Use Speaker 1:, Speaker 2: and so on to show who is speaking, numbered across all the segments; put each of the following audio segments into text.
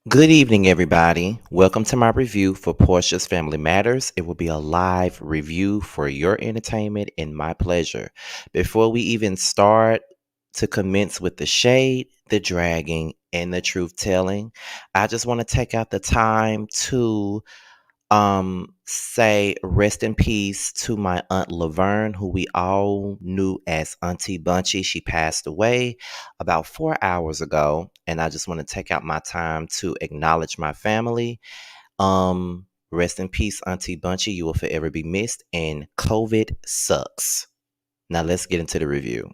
Speaker 1: Good evening, everybody. Welcome to my review for Porsha's Family Matters. It will be a live review for your entertainment and my pleasure. Before we even start to commence with the shade, the dragging, and the truth telling, I just want to take out the time to say rest in peace to my aunt Laverne, who we all knew as Auntie Bunchy. She passed away about 4 hours ago, and I just want to take out my time to acknowledge my family. Rest in peace, Auntie Bunchy. You will forever be missed, and COVID sucks. Now let's get into the review.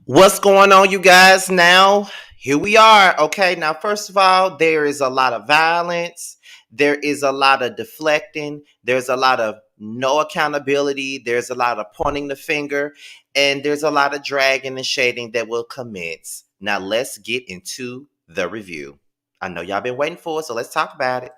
Speaker 1: What's going on, you guys? Now, here we are. Okay, now, first of all, there is a lot of violence, there is a lot of deflecting, there's a lot of no accountability, there's a lot of pointing the finger, and there's a lot of dragging and shading that will commence. Now, let's get into the review. I know y'all been waiting for it, so let's talk about it.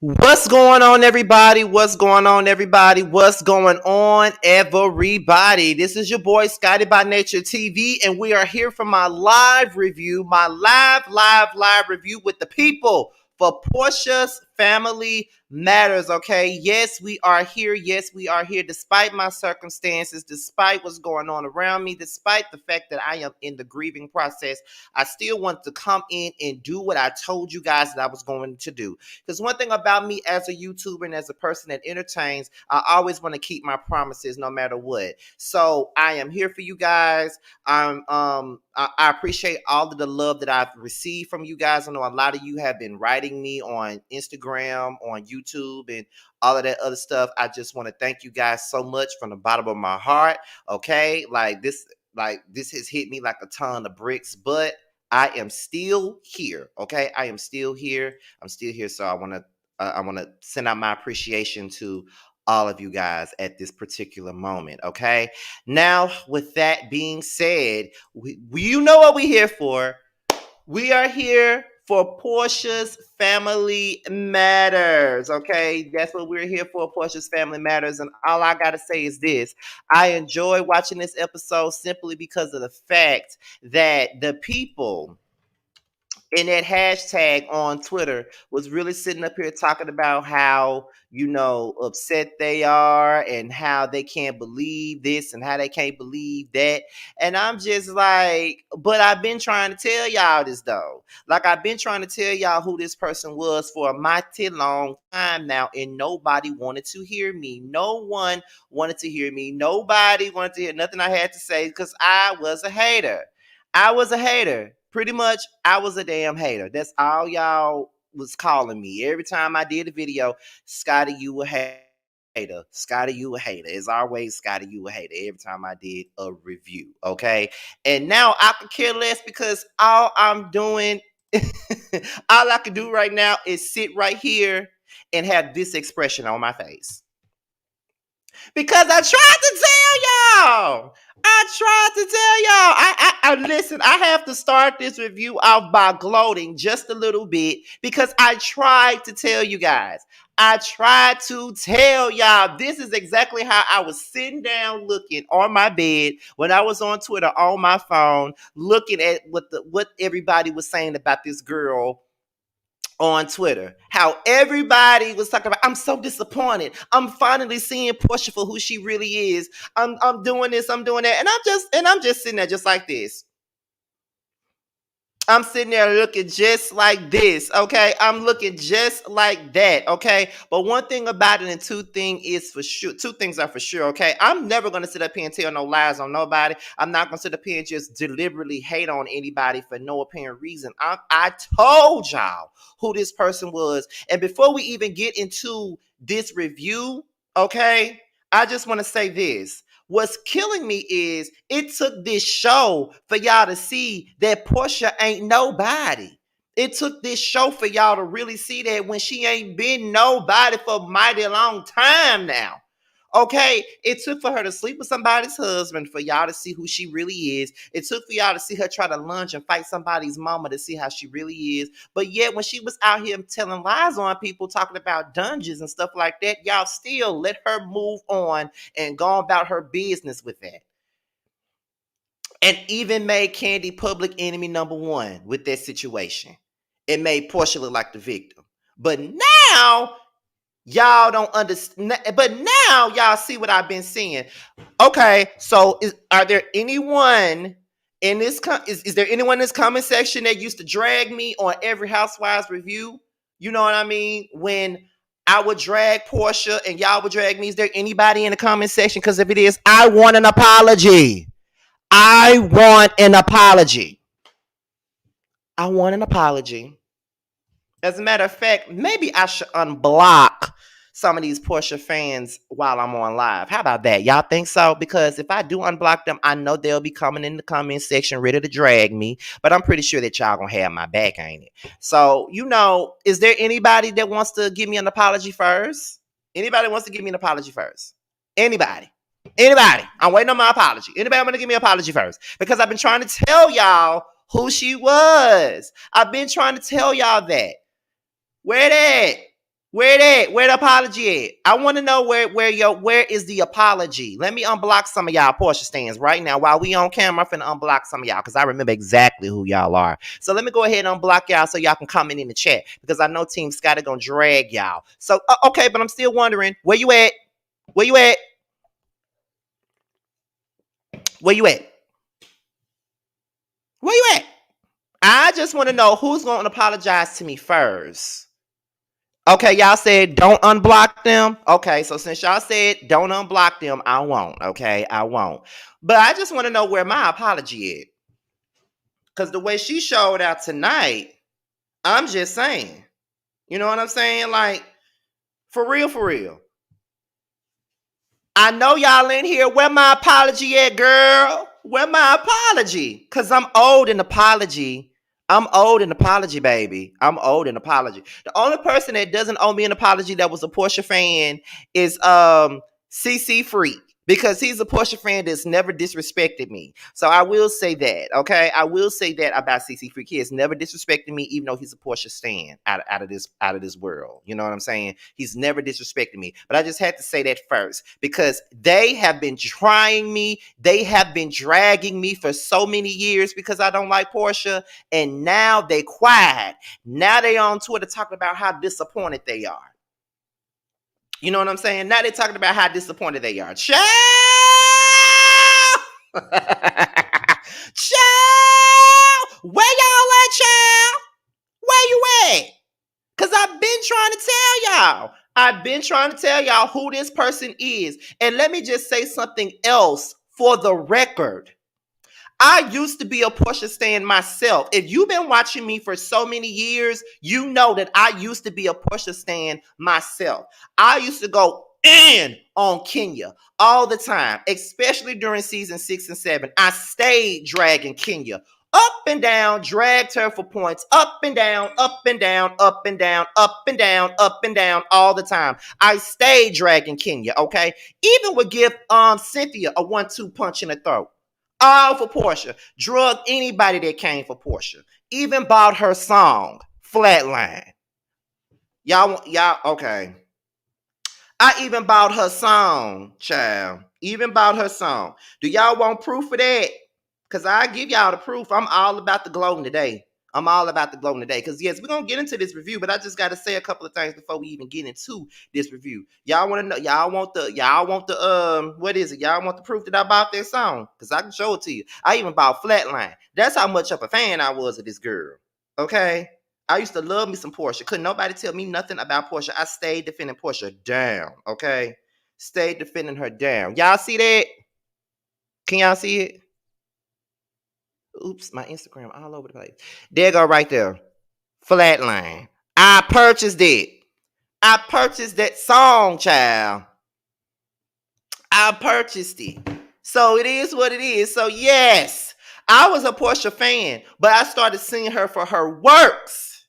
Speaker 1: What's going on, everybody? What's going on, everybody? What's going on, everybody? This is your boy, Scotty by Nature TV, and we are here for my live review, my live review with the people for Porsha's Family Matters, okay? Yes, we are here. Yes, we are here despite my circumstances, despite what's going on around me, despite the fact that I am in the grieving process. I still want to come in and do what I told you guys that I was going to do. Because one thing about me as a YouTuber and as a person that entertains, I always want to keep my promises no matter what. So I am here for you guys. I appreciate all of the love that I've received from you guys. I know a lot of you have been writing me on Instagram, on YouTube, and all of that other stuff. I just want to thank you guys so much from the bottom of my heart. Okay, like this has hit me like a ton of bricks, but I am still here. Okay, I am still here. I'm still here. So I want to send out my appreciation to all of you guys at this particular moment. Okay. Now, with that being said, you know what we're here for. We are here for Porsha's Family Matters. Okay, that's what we're here for. Porsha's Family Matters, and all I gotta say is this: I enjoy watching this episode simply because of the fact that the people and that hashtag on Twitter was really sitting up here talking about how, upset they are and how they can't believe this and how they can't believe that. And I'm just like, but I've been trying to tell y'all this though. Like, I've been trying to tell y'all who this person was for a mighty long time now, and nobody wanted to hear me. No one wanted to hear me. Nobody wanted to hear nothing I had to say because I was a hater. I was a hater. Pretty much, I was a damn hater. That's all y'all was calling me. Every time I did a video, Scotty, you a hater. Scotty, you a hater. It's always Scotty, you a hater. Every time I did a review, okay? And now I could care less because all I'm doing, all I can do right now is sit right here and have this expression on my face. Because I tried to tell y'all. I tried to tell y'all. I listen. I have to start this review off by gloating just a little bit because I tried to tell you guys. I tried to tell y'all. This is exactly how I was sitting down looking on my bed when I was on Twitter on my phone, looking at what everybody was saying about this girl on Twitter. How everybody was talking about, I'm so disappointed. I'm finally seeing Porsha for who she really is. I'm doing this, I'm doing that. And I'm just sitting there just like this. I'm sitting there looking just like this, okay? I'm looking just like that, okay? But one thing about it and two things are for sure, okay? I'm never going to sit up here and tell no lies on nobody. I'm not going to sit up here and just deliberately hate on anybody for no apparent reason. I told y'all who this person was. And before we even get into this review, okay, I just want to say this. What's killing me is it took this show for y'all to see that Porsha ain't nobody. It took this show for y'all to really see that when she ain't been nobody for a mighty long time now. Okay, it took for her to sleep with somebody's husband for y'all to see who she really is. It took for y'all to see her try to lunge and fight somebody's mama to see how she really is. But yet when she was out here telling lies on people, talking about dungeons and stuff like that, y'all still let her move on and go about her business with that. And even made Candy public enemy number one with that situation. It made Porsha look like the victim. But now y'all don't understand, but now y'all see what I've been seeing. Okay, so are there anyone in this is there anyone in this comment section that used to drag me on every Housewives review? You know what I mean? When I would drag Porsha and y'all would drag me. Is there anybody in the comment section? Because if it is, I want an apology. I want an apology. I want an apology. As a matter of fact, maybe I should unblock some of these Porsha fans while I'm on live. How about that? Y'all think so? Because if I do unblock them, I know they'll be coming in the comment section ready to drag me. But I'm pretty sure that y'all gonna have my back, ain't it? So, is there anybody that wants to give me an apology first? Anybody wants to give me an apology first? Anybody? Anybody? I'm waiting on my apology. Anybody want to give me an apology first? Because I've been trying to tell y'all who she was. I've been trying to tell y'all that. Where that? Where the apology at? I want to know where is the apology? Let me unblock some of y'all Porsha stands right now. While we on camera, I'm finna unblock some of y'all because I remember exactly who y'all are. So let me go ahead and unblock y'all so y'all can comment in the chat because I know Team Scotty gonna drag y'all. So okay, but I'm still wondering where you at? Where you at? Where you at? Where you at? I just want to know who's going to apologize to me first. Okay, y'all said don't unblock them. Okay, so since y'all said don't unblock them, I won't. Okay, I won't. But I just want to know where my apology is. Because the way she showed out tonight, I'm just saying. You know what I'm saying? Like, for real, for real. I know y'all in here. Where my apology at, girl? Where my apology? Because I'm old in apology. I'm old in apology, baby. I'm old in apology. The only person that doesn't owe me an apology that was a Porsha fan is CC Freak. because he's a Porsha fan that's never disrespected me. So I will say that, okay? I will say that about CC Freak. He has never disrespected me, even though he's a Porsha stan out of this world. You know what I'm saying? He's never disrespected me. But I just had to say that first because they have been trying me. They have been dragging me for so many years because I don't like Porsha. And now they quiet. Now they on Twitter talking about how disappointed they are. You know what I'm saying? Now they're talking about how disappointed they are. Child! Child! Where y'all at, child? Where you at? Because I've been trying to tell y'all. I've been trying to tell y'all who this person is. And let me just say something else for the record. I used to be a Porsha stan myself. If you've been watching me for so many years, you know that I used to be a Porsha stan myself. I used to go in on Kenya all the time, especially during season 6 and 7. I stayed dragging Kenya up and down, dragged her for points, up and down, up and down, up and down, up and down, up and down all the time. I stayed dragging Kenya, okay? Even would give Cynthia a 1-2 punch in the throat. All for Porsha. Drug anybody that came for Porsha. Even bought her song, Flatline. Y'all, okay. I even bought her song, child. Even bought her song. Do y'all want proof of that? Because I give y'all the proof. I'm all about the glow today. I'm all about the glow today. Because yes, we're going to get into this review, but I just got to say a couple of things before we even get into this review. Y'all want to know, y'all want the, what is it? Y'all want the proof that I bought that song? Because I can show it to you. I even bought Flatline. That's how much of a fan I was of this girl. Okay? I used to love me some Porsha. Couldn't nobody tell me nothing about Porsha. I stayed defending Porsha down. Okay? Stayed defending her down. Y'all see that? Can y'all see it? Oops, my Instagram all over the place. There go right there. Flatline. I purchased it. I purchased that song, child. I purchased it. So it is what it is. So yes, I was a Porsha fan, but I started seeing her for her works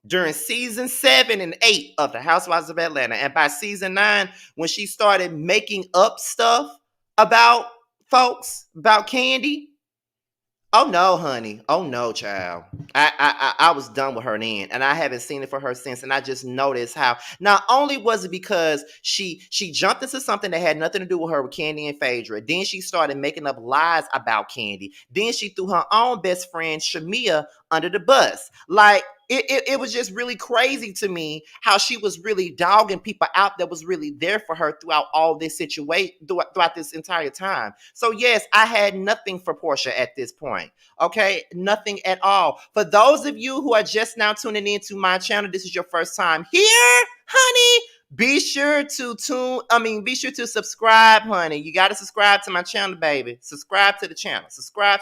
Speaker 1: during season 7 and 8 of the Housewives of Atlanta. And by season 9, when she started making up stuff about folks, about Candy, oh no, honey. Oh no, child. I was done with her then, and I haven't seen it for her since. And I just noticed how not only was it because she jumped into something that had nothing to do with her with Candy and Phaedra. Then she started making up lies about Candy. Then she threw her own best friend Shamia under the bus. Like it was just really crazy to me how she was really dogging people out that was really there for her throughout all this situation, throughout this entire time. So yes, I had nothing for Porsha at this point. Okay, nothing at all. For those of you who are just now tuning into my channel, this is your first time here, honey. Be sure to subscribe, honey. You got to subscribe to my channel, baby. Subscribe to the channel. Subscribe,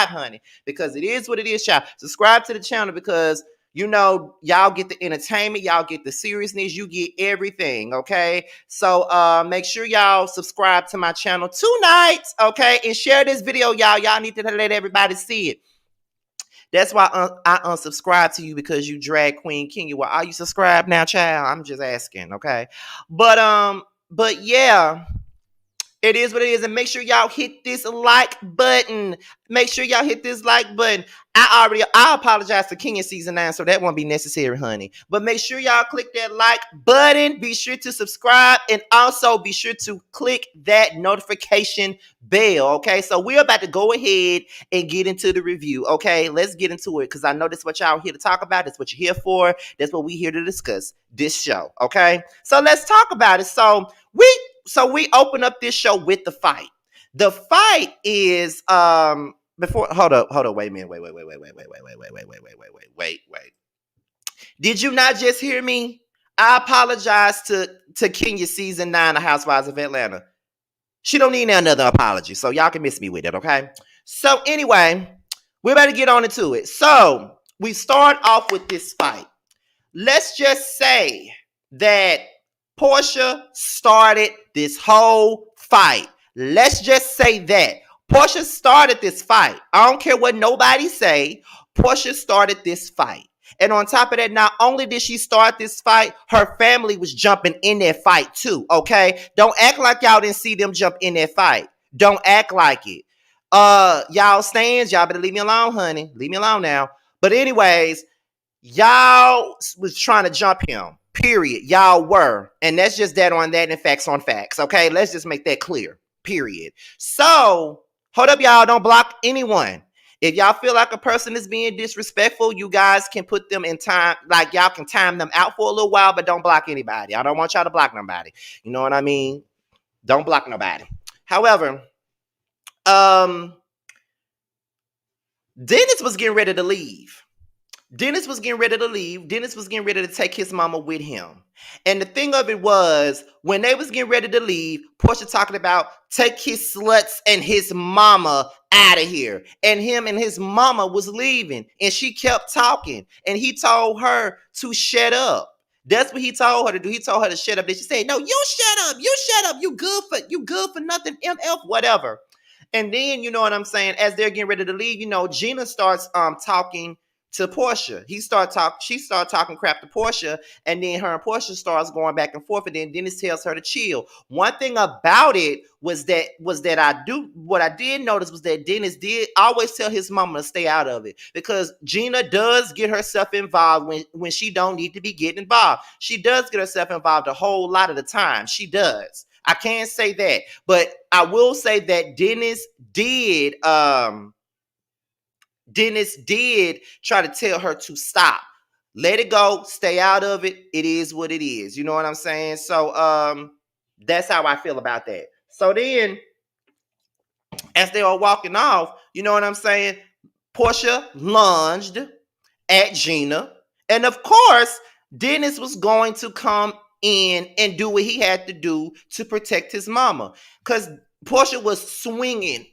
Speaker 1: honey. Because it is what it is, child. Subscribe to the channel because, you know, y'all get the entertainment. Y'all get the seriousness. You get everything, okay? So make sure y'all subscribe to my channel tonight, okay? And share this video, y'all. Y'all need to let everybody see it. That's why I unsubscribe to you because you drag Queen Kenya. Well, are you subscribed now, child? I'm just asking, okay? But yeah, it is what it is. And make sure y'all hit this like button. Make sure y'all hit this like button. I apologize to Kenya season 9, so that won't be necessary, honey. But make sure y'all click that like button. Be sure to subscribe and also be sure to click that notification bell. Okay, so we're about to go ahead and get into the review. Okay, let's get into it because I know that's what y'all here to talk about. That's what you're here for. That's what we're here to discuss this show. Okay, so let's talk about it. So we open up this show with the fight. The fight is before hold up, wait a minute, wait. Did you not just hear me? I apologize to Kenya season 9 of Housewives of Atlanta. She don't need another apology, so y'all can miss me with it, okay? So anyway, we're about to get on into it. So we start off with this fight. Let's just say that Porsha started this whole fight. Let's just say that. Porsha started this fight. I don't care what nobody say. Porsha started this fight. And on top of that, not only did she start this fight, her family was jumping in that fight too, okay? Don't act like y'all didn't see them jump in that fight. Don't act like it. Y'all stands, y'all better leave me alone, honey. Leave me alone now. But anyways, y'all was trying to jump him. Period. Y'all were. And that's just that on that and facts on facts. Okay, let's just make that clear. Period. So, hold up, y'all. Don't block anyone. If y'all feel like a person is being disrespectful, you guys can put them in time, like y'all can time them out for a little while, but don't block anybody. I don't want y'all to block nobody. You know what I mean? Don't block nobody. However, Dennis was getting ready to leave. Dennis was getting ready to leave. Dennis was getting ready to take his mama with him. And the thing of it was, when they was getting ready to leave, Porsha talking about take his sluts and his mama out of here. And him and his mama was leaving. And she kept talking. And he told her to shut up. That's what he told her to do. He told her to shut up. Then she said, no, you shut up. You shut up. You good for nothing. MF, whatever. And then, you know what I'm saying, as they're getting ready to leave, you know, Gina starts talking to Porsha. She started talking crap to Porsha, and then her and Porsha starts going back and forth, and then Dennis tells her to chill. One thing about it was that what I did notice was that Dennis did always tell his mama to stay out of it, because Gina does get herself involved when she don't need to be getting involved. She does get herself involved a whole lot of the time. She does. I can't say that, but I will say that Dennis did try to tell her to stop. Let it go, stay out of it. It is what it is. You know what I'm saying? So that's how I feel about that. So then, as they are walking off, you know what I'm saying? Porsha lunged at Gina. And of course, Dennis was going to come in and do what he had to do to protect his mama. Because Porsha was swinging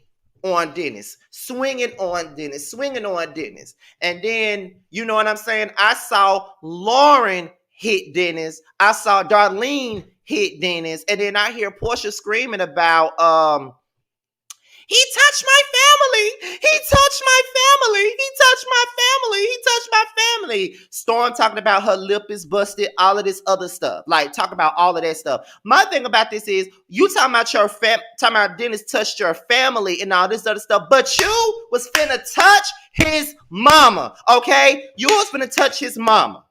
Speaker 1: on Dennis. And then, you know what I'm saying? I saw Lauren hit Dennis. I saw Darlene hit Dennis. And then I hear Porsha screaming about, he touched my family. He touched my family. He touched my family. He touched my family. Storm talking about her lip is busted, all of this other stuff. Like, talking about all of that stuff. My thing about this is, you talking about talking about Dennis touched your family and all this other stuff, but you was finna touch his mama, okay? You was finna touch his mama.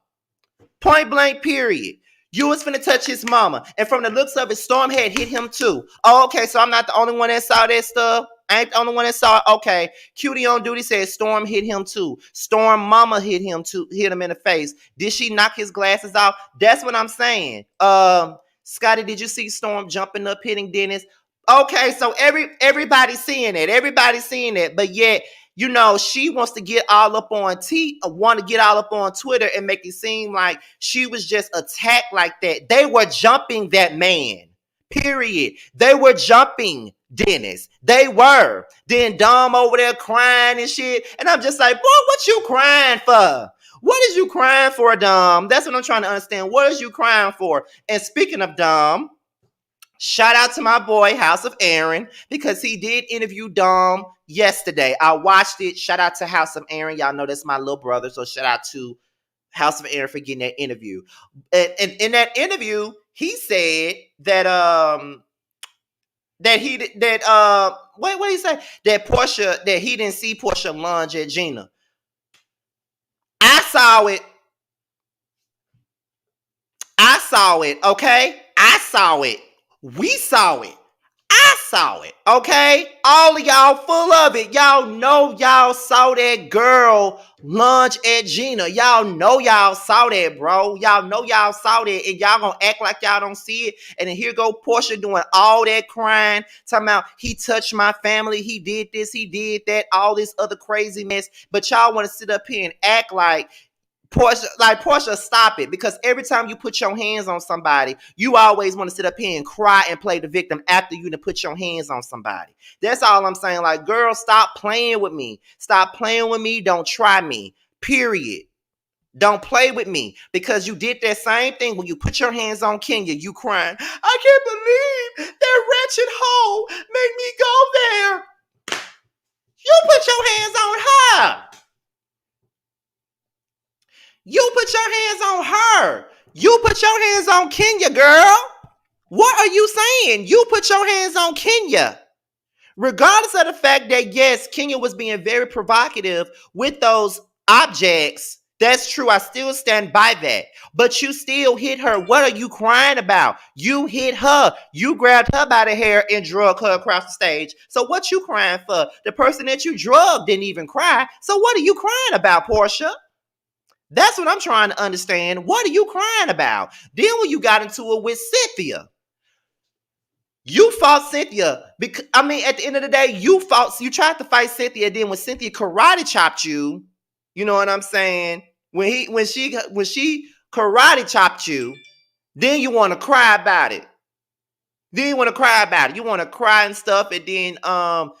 Speaker 1: Point blank, period. You was finna touch his mama. And from the looks of it, Storm had hit him too. Oh, okay, so I'm not the only one that saw that stuff. I ain't the only one that saw it. Okay. Cutie on duty said Storm hit him too. Storm mama hit him too, hit him in the face. Did she knock his glasses off? That's what I'm saying. Scotty, did you see Storm jumping up, hitting Dennis? Okay, so everybody's seeing it. Everybody's seeing it, but yet, you know, she wants to get all up on Twitter and make it seem like she was just attacked like that. They were jumping that man. Period. They were jumping Dennis. They were. Then Dom over there crying and shit. And I'm just like, boy, what you crying for? What is you crying for, Dom? That's what I'm trying to understand. What is you crying for? And speaking of Dom, shout out to my boy, House of Aaron, because he did interview Dom yesterday. I watched it. Shout out to House of Aaron. Y'all know that's my little brother, so shout out to House of Aaron for getting that interview. And in that interview, he said that what did he say? That he didn't see Porsha lunge at Gina. I saw it. Okay? I saw it. We saw it. I saw it, okay? All of y'all full of it. Y'all know y'all saw that girl lunge at Gina. Y'all know y'all saw that, bro. Y'all know y'all saw that, and y'all gonna act like y'all don't see it. And then here go Porsha doing all that crying, talking about he touched my family, he did this, he did that, all this other crazy mess. But y'all want to sit up here and act like Porsha, stop it. Because every time you put your hands on somebody, you always want to sit up here and cry and play the victim after you done put your hands on somebody. That's all I'm saying. Like, girl, stop playing with me. Stop playing with me. Don't try me. Period. Don't play with me. Because you did that same thing when you put your hands on Kenya. You crying. I can't believe that wretched hoe made me go there. You put your hands on her. You put your hands on her. You put your hands on Kenya, girl. What are you saying? You put your hands on Kenya. Regardless of the fact that, yes, Kenya was being very provocative with those objects. That's true. I still stand by that. But you still hit her. What are you crying about? You hit her. You grabbed her by the hair and drug her across the stage. So what you crying for? The person that you drugged didn't even cry. So what are you crying about, Porsha? That's what I'm trying to understand. What are you crying about? Then when you got into it with Cynthia, you fought Cynthia because, I mean, at the end of the day, you tried to fight Cynthia. Then when Cynthia karate chopped you, you know what I'm saying? When she karate chopped you, then you want to cry about it. Then you want to cry about it. You want to cry and stuff, and then all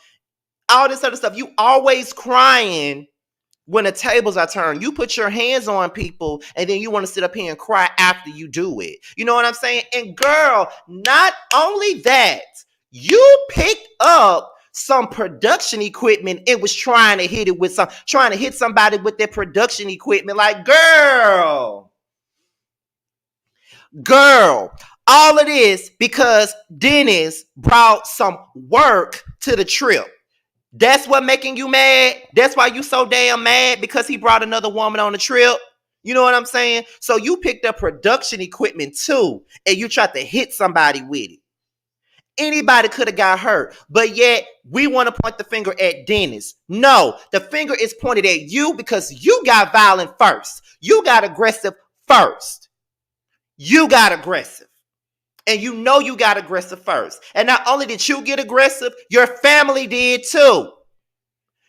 Speaker 1: this other stuff. You always crying when the tables are turned. You put your hands on people and then you want to sit up here and cry after you do it. You know what I'm saying? And girl, not only that, you picked up some production equipment and was trying to hit somebody with their production equipment. Like, girl, all of this because Dennis brought some work to the trip. That's what making you mad? That's why you so damn mad because he brought another woman on the trip? You know what I'm saying? So you picked up production equipment too, and you tried to hit somebody with it. Anybody could have got hurt, but yet we want to point the finger at Dennis. No, the finger is pointed at you because you got violent first. You got aggressive first. You got aggressive. And you know you got aggressive first. And not only did you get aggressive, your family did too.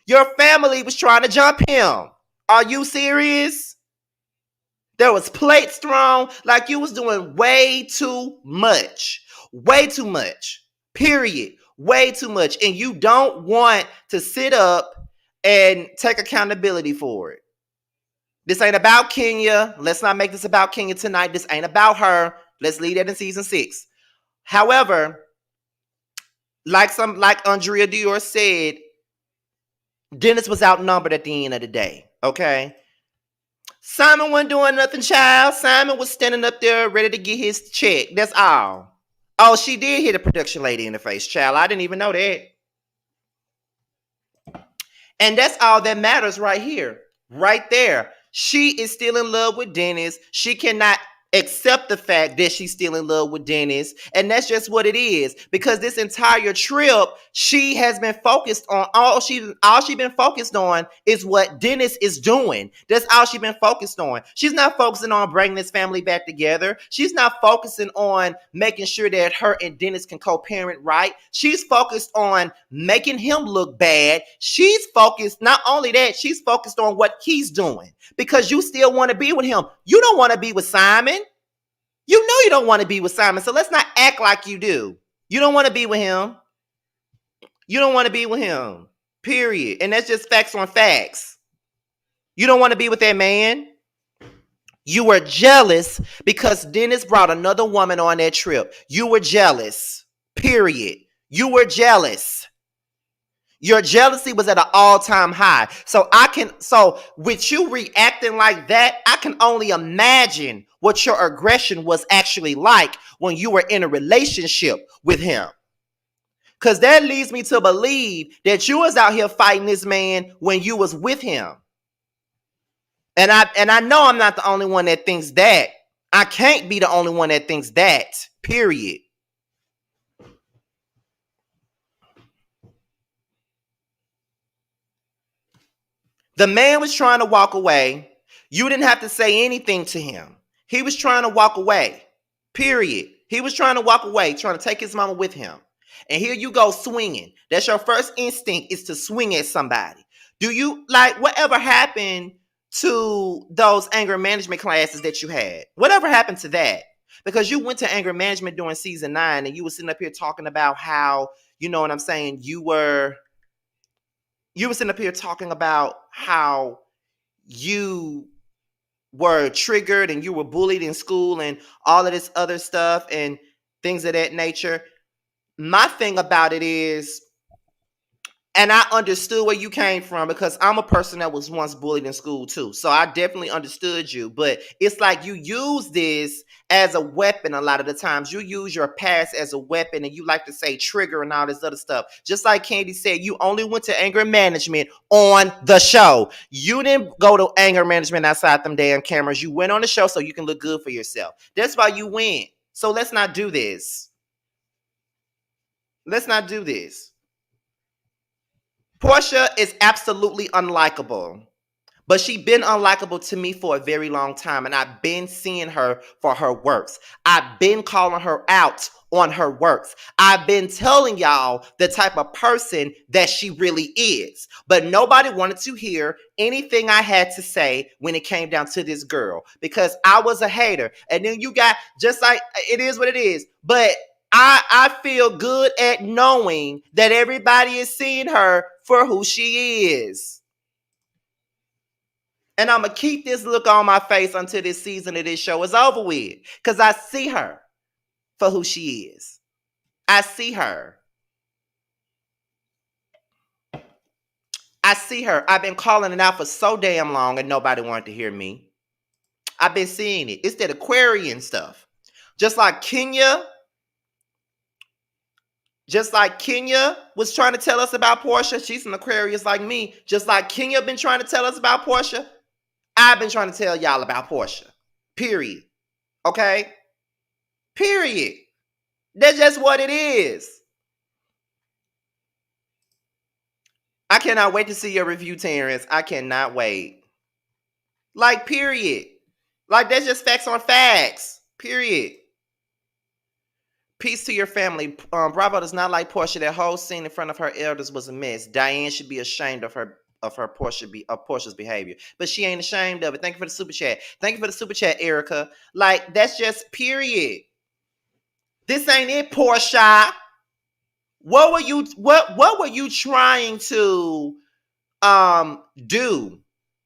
Speaker 1: Your family was trying to jump him. Are you serious? There was plates thrown. Like, you was doing way too much. Way too much. Period. Way too much. And you don't want to sit up and take accountability for it. This ain't about Kenya. Let's not make this about Kenya tonight. This ain't about her. Let's leave that in season 6. However, like Andrea Dior said, Dennis was outnumbered at the end of the day. Okay. Simon wasn't doing nothing, child. Simon was standing up there ready to get his check. That's all. Oh, she did hit a production lady in the face, child. I didn't even know that. And that's all that matters right here. Right there. She is still in love with Dennis. She cannot accept the fact that she's still in love with Dennis. And that's just what it is. Because this entire trip, she has been focused on all she been focused on is what Dennis is doing. That's all she's been focused on. She's not focusing on bringing this family back together. She's not focusing on making sure that her and Dennis can co-parent right. She's focused on making him look bad. She's focused, not only that, she's focused on what he's doing. Because you still want to be with him. You don't want to be with Simon. You know you don't want to be with Simon, so let's not act like you do. You don't want to be with him. You don't want to be with him. Period. And that's just facts on facts. You don't want to be with that man. You were jealous because Dennis brought another woman on that trip. You were jealous. Period. You were jealous. Your jealousy was at an all-time high. So with you reacting like that, I can only imagine what your aggression was actually like when you were in a relationship with him. Because that leads me to believe that you was out here fighting this man when you was with him. And I know I'm not the only one that thinks that. I can't be the only one that thinks that. Period. The man was trying to walk away. You didn't have to say anything to him. He was trying to walk away. Period. He was trying to walk away, trying to take his mama with him. And here you go swinging. That's your first instinct, is to swing at somebody. Do you, like, whatever happened to those anger management classes that you had? Whatever happened to that? Because you went to anger management during season 9 and you were sitting up here talking about how, you know what I'm saying, you were sitting up here talking about how you were triggered and you were bullied in school and all of this other stuff and things of that nature. My thing about it is, And I understood where you came from because I'm a person that was once bullied in school too. So I definitely understood you. But it's like you use this as a weapon a lot of the times. You use your past as a weapon and you like to say trigger and all this other stuff. Just like Candy said, you only went to anger management on the show. You didn't go to anger management outside them damn cameras. You went on the show so you can look good for yourself. That's why you win. So let's not do this. Let's not do this. Porsha is absolutely unlikable. But she been unlikable to me for a very long time. And I've been seeing her for her works. I've been calling her out on her works. I've been telling y'all the type of person that she really is. But nobody wanted to hear anything I had to say when it came down to this girl. Because I was a hater. And then you got, just like, it is what it is. But I feel good at knowing that everybody is seeing her for who she is. And I'm going to keep this look on my face until this season of this show is over with. Because I see her for who she is. I see her. I see her. I've been calling it out for so damn long and nobody wanted to hear me. I've been seeing it. It's that Aquarian stuff. Just like Kenya was trying to tell us about Porsha. She's an Aquarius like me. Just like Kenya been trying to tell us about Porsha. I've been trying to tell y'all about Porsha. Period. Okay? Period. That's just what it is. I cannot wait to see your review, Terrence. I cannot wait. Like, period. Like, that's just facts on facts. Period. Peace to your family. Bravo does not like Porsha. That whole scene in front of her elders was a mess. Diane should be ashamed of Porsha's behavior. But she ain't ashamed of it. Thank you for the super chat. Thank you for the super chat, Erica. Like, that's just period. This ain't it, Porsha. What were you trying to do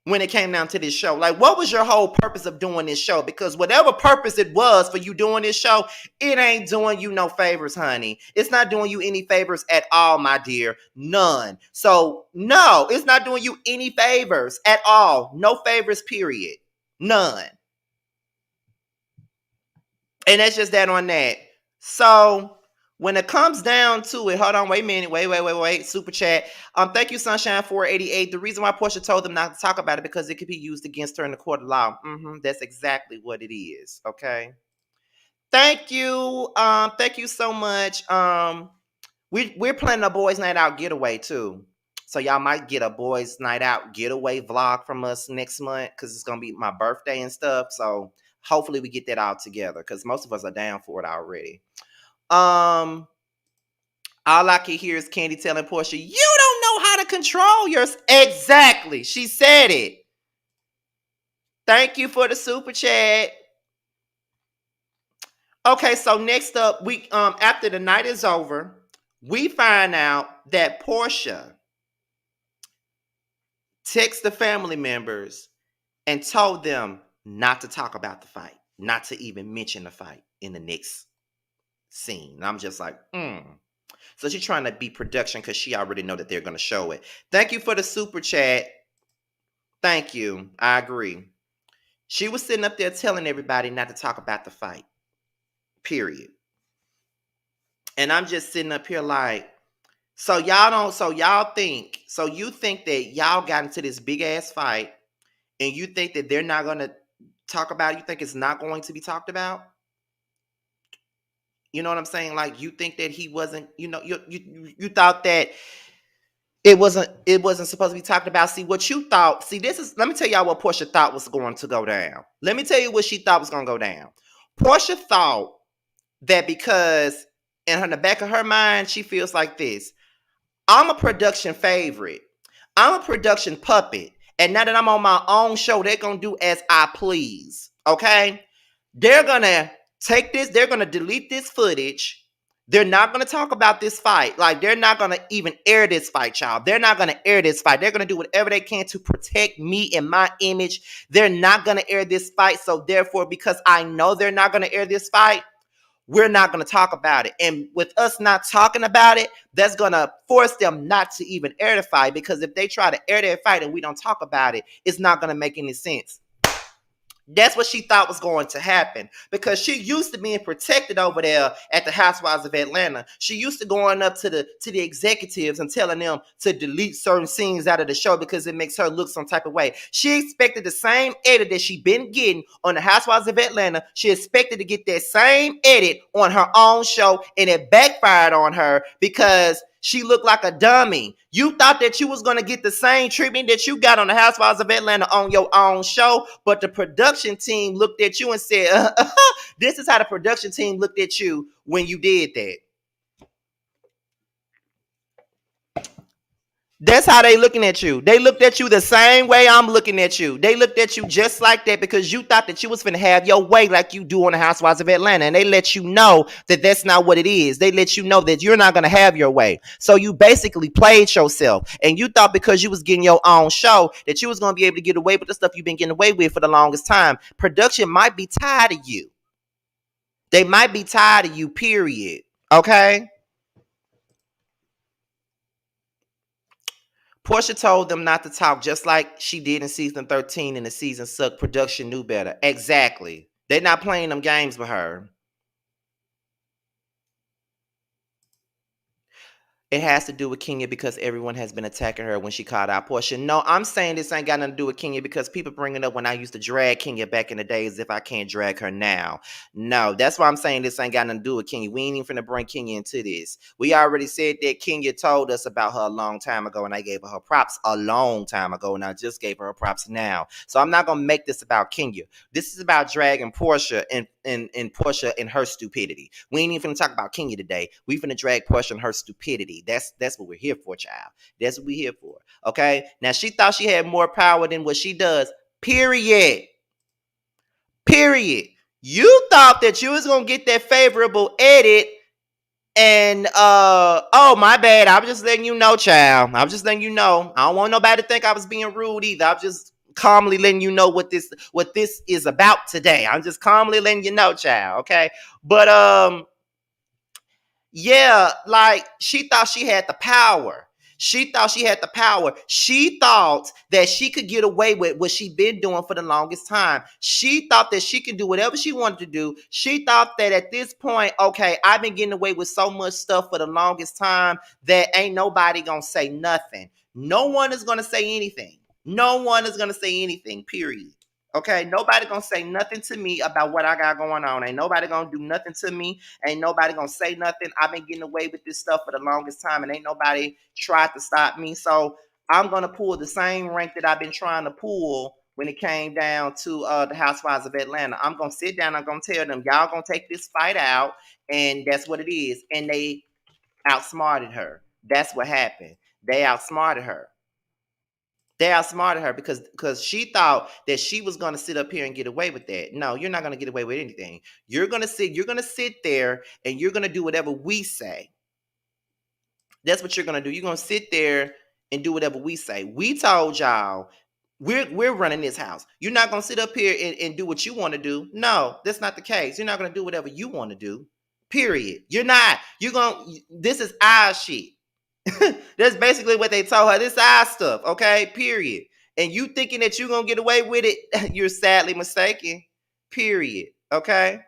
Speaker 1: when it came down to this show? Like, what was your whole purpose of doing this show? Because whatever purpose it was for you doing this show, it ain't doing you no favors, honey. It's not doing you any favors at all, my dear. None. So no, it's not doing you any favors at all. No favors, period. None. And that's just that on that. So when it comes down to it, hold on, wait a minute, wait, super chat. Thank you, Sunshine 488. The reason why Porsha told them not to talk about it because it could be used against her in the court of law. That's exactly what it is. Okay. Thank you. Thank you so much. We're planning a boys' night out getaway too. So y'all might get a boys' night out getaway vlog from us next month because it's gonna be my birthday and stuff. So hopefully we get that all together because most of us are down for it already. All I can hear is Candy telling Porsha, you don't know how to control yours. Exactly. She said it. Thank you for the super chat. Okay, so next up, we after the night is over, we find out that Porsha texted the family members and told them not to talk about the fight, not to even mention the fight in the next scene. And I'm just like, So she's trying to be production because she already know that they're going to show it. Thank you for the super chat. Thank you. I agree. She was sitting up there telling everybody not to talk about the fight. Period. And I'm just sitting up here like, you think that y'all got into this big ass fight and you think that they're not going to talk about it? You think it's not going to be talked about? You know what I'm saying? Like, you think that he wasn't, you thought that it wasn't supposed to be talked about. See, what you thought, let me tell y'all what Porsha thought was going to go down. Let me tell you what she thought was going to go down. Porsha thought that because in the back of her mind, she feels like this. I'm a production favorite. I'm a production puppet. And now that I'm on my own show, they're going to do as I please. Okay? They're going to take this. They're going to delete this footage. They're not going to talk about this fight. Like, they're not going to even air this fight, y'all. They're not going to air this fight. They're going to do whatever they can to protect me and my image. They're not going to air this fight. So therefore, because I know they're not going to air this fight, we're not going to talk about it. And with us not talking about it, that's going to force them not to even air the fight, because if they try to air their fight and we don't talk about it, it's not going to make any sense. That's what she thought was going to happen, because she used to being protected over there at the Housewives of Atlanta. She used to going up to the executives and telling them to delete certain scenes out of the show because it makes her look some type of way. She expected the same edit that she been getting on the Housewives of Atlanta. She expected to get that same edit on her own show, and it backfired on her because she looked like a dummy. You thought that you was going to get the same treatment that you got on the Housewives of Atlanta on your own show, but the production team looked at you and said, this is how the production team looked at you when you did that. That's how they looking at you. They looked at you the same way I'm looking at you. They looked at you just like that because you thought that you was finna have your way like you do on the Housewives of Atlanta. And they let you know that that's not what it is. They let you know that you're not gonna have your way. So you basically played yourself. And you thought because you was getting your own show that you was gonna be able to get away with the stuff you've been getting away with for the longest time. Production might be tired of you. They might be tired of you, period. Okay? Porsha told them not to talk, just like she did in season 13, and the season sucked. Production knew better. Exactly. They're not playing them games with her. It has to do with Kenya because everyone has been attacking her when she called out Porsha. No, I'm saying this ain't got nothing to do with Kenya because people bring it up when I used to drag Kenya back in the days as if I can't drag her now. No, that's why I'm saying this ain't got nothing to do with Kenya. We ain't even finna bring Kenya into this. We already said that Kenya told us about her a long time ago, and I gave her props a long time ago, and I just gave her props now. So I'm not gonna make this about Kenya. This is about dragging Porsha and Porsha and her stupidity. We ain't even finna talk about Kenya today. We finna drag Porsha and her stupidity. That's what we're here for, child. That's what we're here for. Okay. Now she thought she had more power than what she does. Period. Period. You thought that you was gonna get that favorable edit. And oh my bad. I was just letting you know, child. I was just letting you know. I don't want nobody to think I was being rude either. I'm just calmly letting you know what this is about today. I'm just calmly letting you know, child. Okay. But yeah, like she thought she had the power. She thought she had the power. She thought that she could get away with what she'd been doing for the longest time. She thought that she could do whatever she wanted to do. She thought that at this point, okay, I've been getting away with so much stuff for the longest time that ain't nobody gonna say nothing. No one is gonna say anything. No one is gonna say anything, period. Okay, nobody gonna say nothing to me about what I got going on. Ain't nobody gonna do nothing to me. Ain't nobody gonna say nothing. I've been getting away with this stuff for the longest time, and ain't nobody tried to stop me. So I'm gonna pull the same rank that I've been trying to pull when it came down to the Housewives of Atlanta. I'm gonna sit down. I'm gonna tell them, y'all gonna take this fight out, and that's what it is. And they outsmarted her. That's what happened. They outsmarted her. They outsmarted her because she thought that she was going to sit up here and get away with that. No, you're not going to get away with anything. You're going to sit there and you're going to do whatever we say. That's what you're going to do. You're going to sit there and do whatever we say. We told y'all we're running this house. You're not going to sit up here and do what you want to do. No, that's not the case. You're not going to do whatever you want to do. Period. You're not. This is our shit. That's basically what they told her. This is our stuff, okay? Period. And you thinking that you're gonna get away with it, you're sadly mistaken. Period. Okay.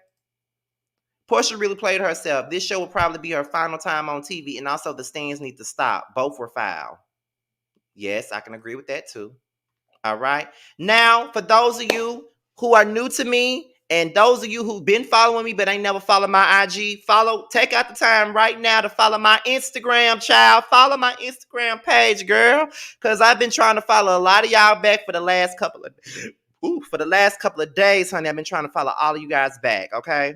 Speaker 1: Porsha really played herself. This show will probably be her final time on TV, and also the stands need to stop. Both were foul. Yes, I can agree with that too. All right. Now, for those of you who are new to me, and those of you who've been following me but ain't never followed my IG, take out the time right now to follow my Instagram, child. Follow my Instagram page, girl. Because I've been trying to follow a lot of y'all back for the last couple of days, honey. I've been trying to follow all of you guys back, okay?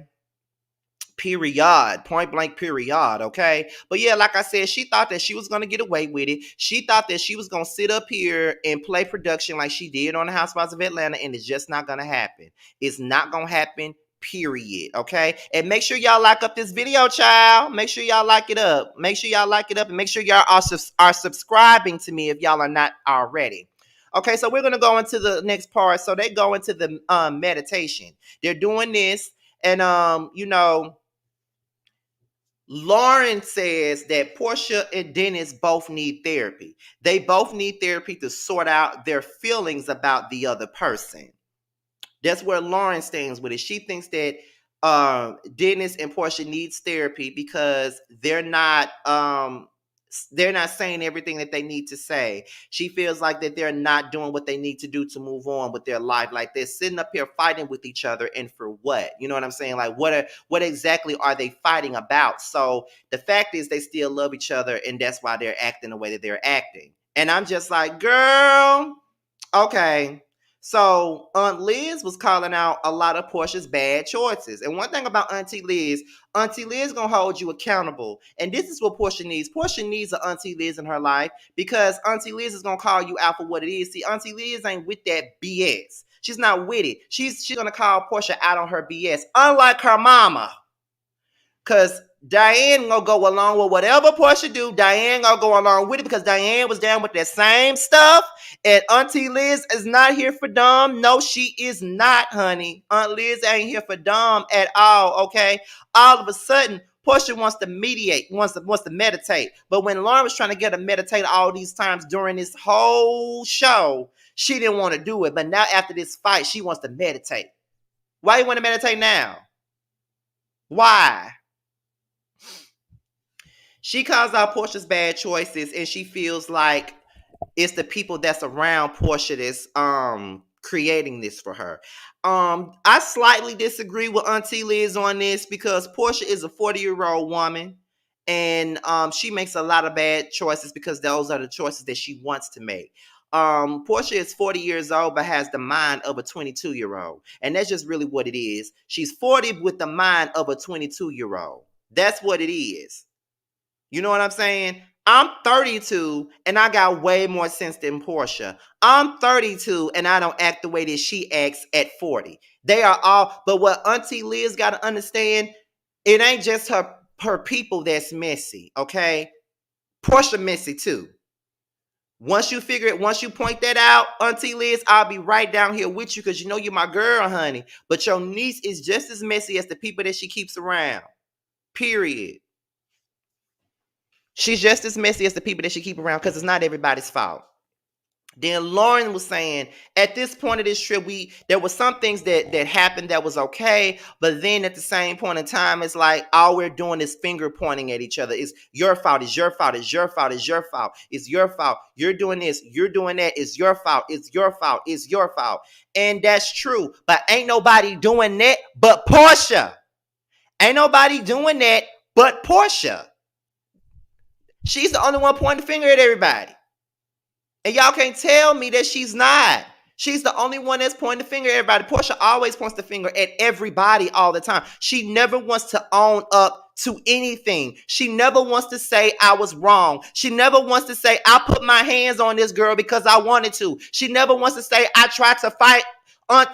Speaker 1: Period. Point blank period. Okay. But yeah, like I said, she thought that she was gonna get away with it. She thought that she was gonna sit up here and play production like she did on the Housewives of Atlanta, and it's just not gonna happen. It's not gonna happen. Period. Okay. And make sure y'all like up this video, child. Make sure y'all like it up. Make sure y'all like it up, and make sure y'all are subscribing to me if y'all are not already. Okay, so we're gonna go into the next part. So they go into the meditation. They're doing this, and you know, Lauren says that Porsha and Dennis both need therapy. They both need therapy to sort out their feelings about the other person. That's where Lauren stands with it. She thinks that Dennis and Porsha needs therapy because they're not saying everything that they need to say. She feels like that they're not doing what they need to do to move on with their life. Like they're sitting up here fighting with each other, and for what? You know what I'm saying? Like what exactly are they fighting about? So the fact is they still love each other, and that's why they're acting the way that they're acting. And I'm just like, girl, okay. So Aunt Liz was calling out a lot of Porsha's bad choices. And one thing about Auntie Liz gonna hold you accountable. And this is what Porsha needs. Porsha needs an Auntie Liz in her life because Auntie Liz is gonna call you out for what it is. See, Auntie Liz ain't with that BS. She's not with it. She's gonna call Porsha out on her BS. Unlike her mama. Cause Diane gonna go along with whatever Porsha do. Diane gonna go along with it because Diane was down with that same stuff. And Auntie Liz is not here for Dom. No, she is not, honey. Aunt Liz ain't here for Dom at all. Okay. All of a sudden, Porsha wants to mediate, wants to meditate. But when Lauren was trying to get her to meditate all these times during this whole show, she didn't want to do it. But now after this fight, she wants to meditate. Why you want to meditate now? Why? She calls out Porsha's bad choices, and she feels like it's the people that's around Porsha that's creating this for her. I slightly disagree with Auntie Liz on this because Porsha is a 40-year-old woman, and she makes a lot of bad choices because those are the choices that she wants to make. Porsha is 40 years old but has the mind of a 22-year-old, and that's just really what it is. She's 40 with the mind of a 22-year-old. That's what it is. You know what I'm saying? I'm 32 and I got way more sense than Porsha. I'm 32 and I don't act the way that she acts at 40. They are all, but what Auntie Liz got to understand, it ain't just her people that's messy, okay? Porsha messy too. Once you figure it, once you point that out, Auntie Liz, I'll be right down here with you because you know you're my girl, honey. But your niece is just as messy as the people that she keeps around. Period. She's just as messy as the people that she keep around because it's not everybody's fault. Then Lauren was saying, at this point of this trip, there were some things that happened that was okay, but then at the same point in time, it's like all we're doing is finger pointing at each other. It's your fault. It's your fault. It's your fault. It's your fault. It's your fault. You're doing this. You're doing that. It's your fault. It's your fault. It's your fault. And that's true. But ain't nobody doing that but Porsha. Ain't nobody doing that but Porsha. She's the only one pointing the finger at everybody. And y'all can't tell me that she's not. She's the only one that's pointing the finger at everybody. Porsha always points the finger at everybody all the time. She never wants to own up to anything. She never wants to say I was wrong. She never wants to say I put my hands on this girl because I wanted to. She never wants to say I tried to fight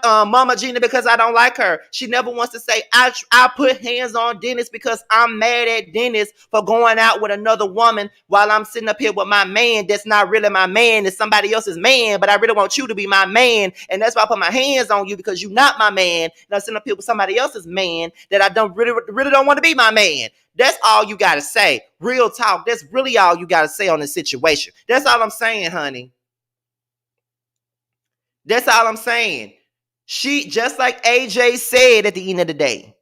Speaker 1: Mama Gina because I don't like her. She never wants to say I put hands on Dennis because I'm mad at Dennis for going out with another woman while I'm sitting up here with my man that's not really my man. It's somebody else's man, but I really want you to be my man. And that's why I put my hands on you because you're not my man. And I'm sitting up here with somebody else's man that I don't really don't want to be my man. That's all you got to say. Real talk. That's really all you got to say on this situation. That's all I'm saying, honey. That's all I'm saying. She, just like AJ said at the end of the day,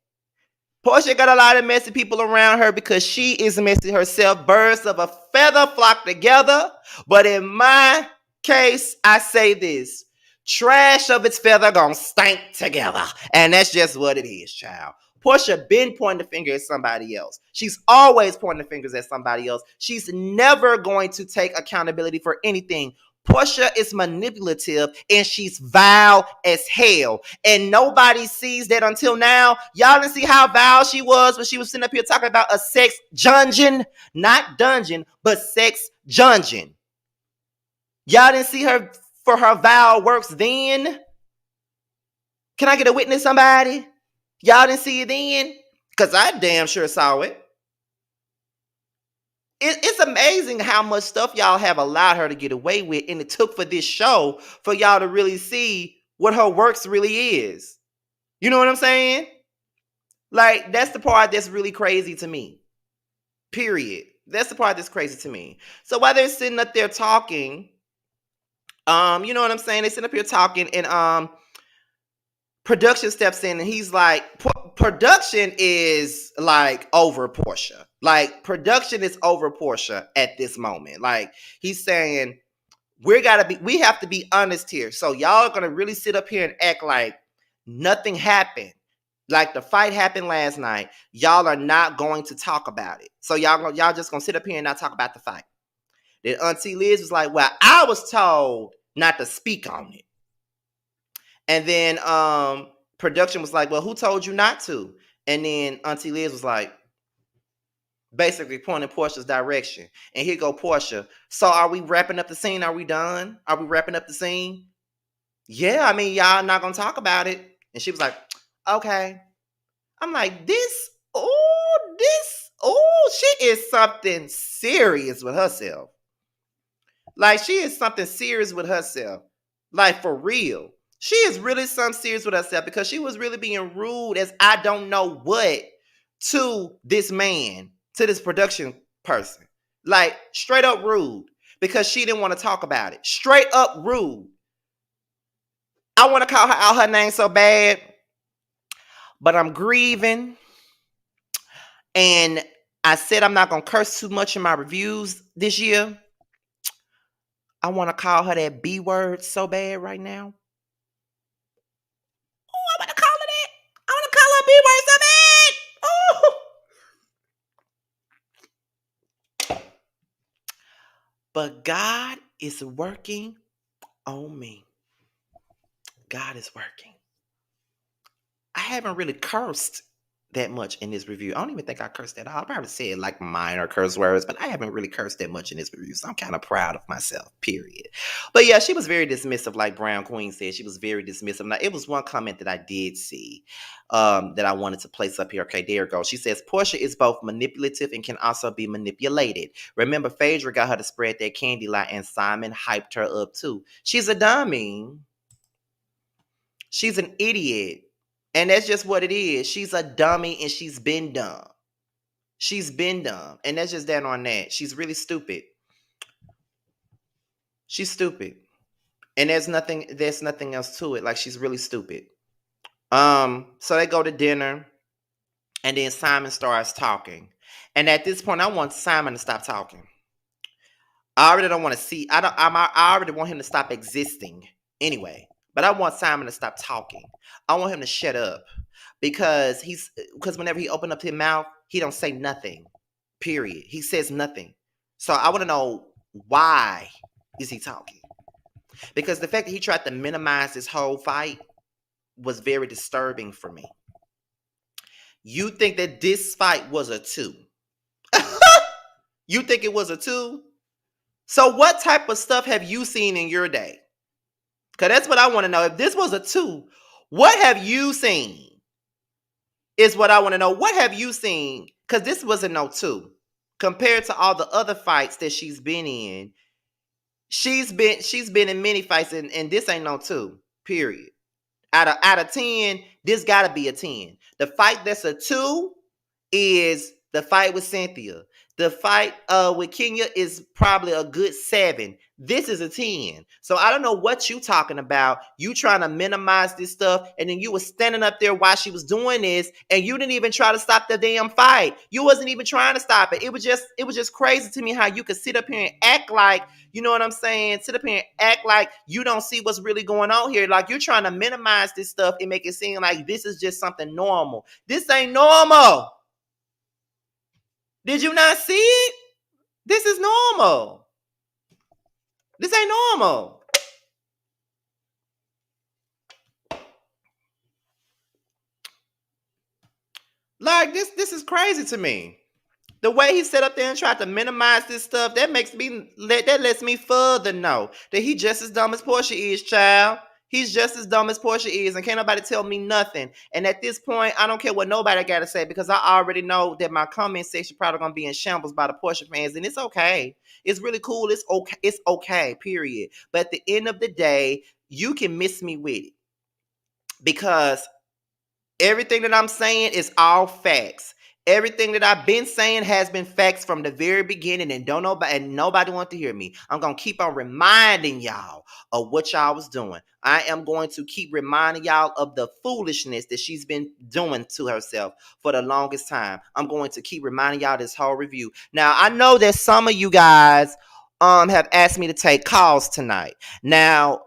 Speaker 1: Porsha got a lot of messy people around her because she is messy herself. Birds of a feather flock together. But in my case, I say this. Trash of its feather gonna stink together. And that's just what it is, child. Porsha been pointing the finger at somebody else. She's always pointing the fingers at somebody else. She's never going to take accountability for anything. Porsha is manipulative and she's vile as hell. And nobody sees that until now. Y'all didn't see how vile she was when she was sitting up here talking about a sex dungeon. Not dungeon, but sex dungeon. Y'all didn't see her for her vile works then? Can I get a witness, somebody? Y'all didn't see it then? Because I damn sure saw it. It's amazing how much stuff y'all have allowed her to get away with, and it took for this show for y'all to really see what her works really is. You know what I'm saying? Like, that's the part that's really crazy to me. Period. That's the part that's crazy to me. So while they're sitting up there talking, you know what I'm saying? They sitting up here talking, and production steps in, and he's like, production is like over Porsha. Like production is over Porsha at this moment. Like he's saying, we have to be honest here. So y'all are gonna really sit up here and act like nothing happened. Like the fight happened last night. Y'all are not going to talk about it. So y'all just gonna sit up here and not talk about the fight. Then Auntie Liz was like, well, I was told not to speak on it. And then production was like, well, who told you not to? And then Auntie Liz was like, basically pointing Portia's direction. And here go Porsha. So are we wrapping up the scene? Are we done? Are we wrapping up the scene? Yeah, I mean, y'all not gonna talk about it. And she was like, okay. I'm like, she is something serious with herself. Like, she is something serious with herself. Like, for real. She is really something serious with herself because she was really being rude as I don't know what to this man, to this production person. Like, straight up rude because she didn't want to talk about it. Straight up rude. I want to call her out her name so bad, but I'm grieving. And I said I'm not going to curse too much in my reviews this year. I want to call her that B word so bad right now. Oh, I want to call her that. I want to call her B word so bad. Oh. But God is working on me. God is working. I haven't really cursed that much in this review. I don't even think I cursed at all. I probably said like minor curse words, but I haven't really cursed that much in this review. So I'm kind of proud of myself, period. But yeah, she was very dismissive, like Brown Queen said. She was very dismissive. Now, it was one comment that I did see that I wanted to place up here. Okay, there it goes. She says, Porsha is both manipulative and can also be manipulated. Remember, Phaedra got her to spread that candy lie, and Simon hyped her up too. She's a dummy. She's an idiot. And that's just what it is. She's a dummy and she's been dumb. She's been dumb. And that's just that on that. She's really stupid. She's stupid. And there's nothing else to it. Like, she's really stupid. So they go to dinner, and then Simon starts talking. And at this point, I want Simon to stop talking. I already don't want to see. I already want him to stop existing anyway. But I want Simon to stop talking. I want him to shut up because whenever he opens up his mouth, he don't say nothing. Period. He says nothing. So I want to know, why is he talking? Because the fact that he tried to minimize this whole fight was very disturbing for me. You think that this fight was a 2? You think it was a 2? So what type of stuff have you seen in your day? Because that's what I want to know. If this was a 2, what have you seen? Is what I want to know. What have you seen? Because this wasn't no 2. Compared to all the other fights that she's been in, she's been in many fights, and this ain't no 2. Period. Out of 10, this gotta be a 10. The fight that's a 2 is the fight with Cynthia. The fight with Kenya is probably a good 7. This is a 10. So I don't know what you talking about. You trying to minimize this stuff, and then you was standing up there while she was doing this, and you didn't even try to stop the damn fight. You wasn't even trying to stop it. It was just crazy to me how you could sit up here and act like, you know what I'm saying? Sit up here and act like you don't see what's really going on here. Like, you're trying to minimize this stuff and make it seem like this is just something normal. This ain't normal. Did you not see it? This is normal. This ain't normal. Like, this is crazy to me. The way he sat up there and tried to minimize this stuff, that lets me further know that he just as dumb as Porsha is, child. He's just as dumb as Porsha is, and can't nobody tell me nothing. And at this point, I don't care what nobody got to say, because I already know that my comment section probably going to be in shambles by the Porsha fans, and it's okay. It's really cool. It's okay. It's okay, period. But at the end of the day, you can miss me with it, because everything that I'm saying is all facts. Everything that I've been saying has been facts from the very beginning, and don't nobody and nobody want to hear me. I'm gonna keep on reminding y'all of what y'all was doing. I am going to keep reminding y'all of the foolishness that she's been doing to herself for the longest time. I'm going to keep reminding y'all this whole review. Now, I know that some of you guys have asked me to take calls tonight. Now,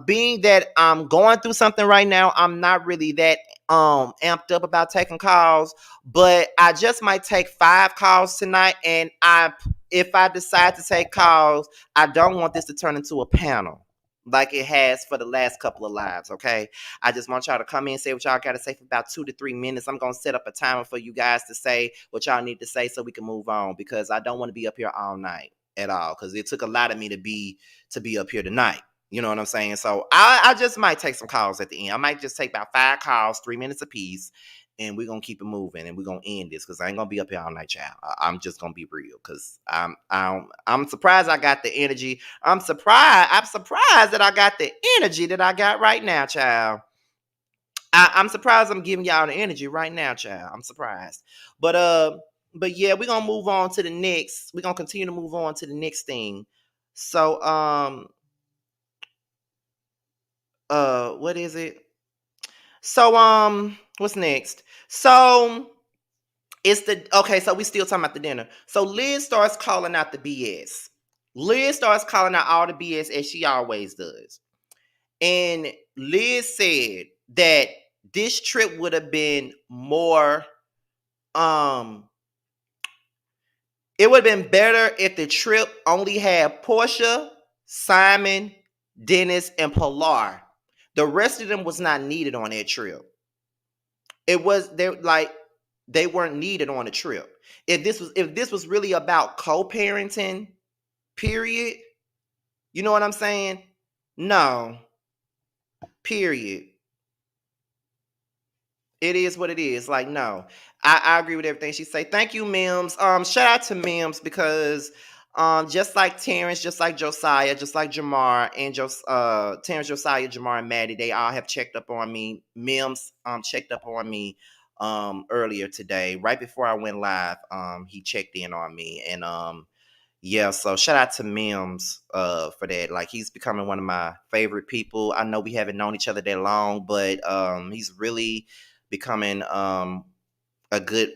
Speaker 1: being that I'm going through something right now, I'm not really that amped up about taking calls, but I just might take 5 calls tonight. And if I decide to take calls, I don't want this to turn into a panel like it has for the last couple of lives. Okay, I just want y'all to come in and say what y'all got to say for about 2 to 3 minutes. I'm gonna set up a timer for you guys to say what y'all need to say so we can move on, because I don't want to be up here all night at all, because it took a lot of me to be up here tonight. You know what I'm saying? So I just might take some calls at the end. I might just take about 5 calls, 3 minutes apiece, and we're gonna keep it moving, and we're gonna end this, because I ain't gonna be up here all night, child. I'm just gonna be real, because I'm surprised I got the energy. I'm surprised that I got the energy that I got right now, child. I'm surprised I'm giving y'all the energy right now, child. I'm surprised. But yeah, we're gonna move on to the next. We're gonna continue to move on to the next thing. So what is it? So what's next? So it's the okay, so we still talking about the dinner. So Liz starts calling out the BS. Liz starts calling out all the BS as she always does. And Liz said that this trip would have been more it would have been better if the trip only had Porsha, Simon, Dennis, and Pilar. The rest of them was not needed on that trip. It was they weren't needed on the trip. If this was really about co-parenting, period. You know what I'm saying? No. Period. It is what it is. Like, no. I agree with everything she say. Thank you, Mims. Shout out to Mims, because just like Terrence, just like Josiah, just like Jamar, and Terrence, Josiah, Jamar, and Maddie, they all have checked up on me. Mims checked up on me earlier today, right before I went live. He checked in on me, and yeah, so shout out to Mims for that. Like, he's becoming one of my favorite people. I know we haven't known each other that long, but he's really becoming a good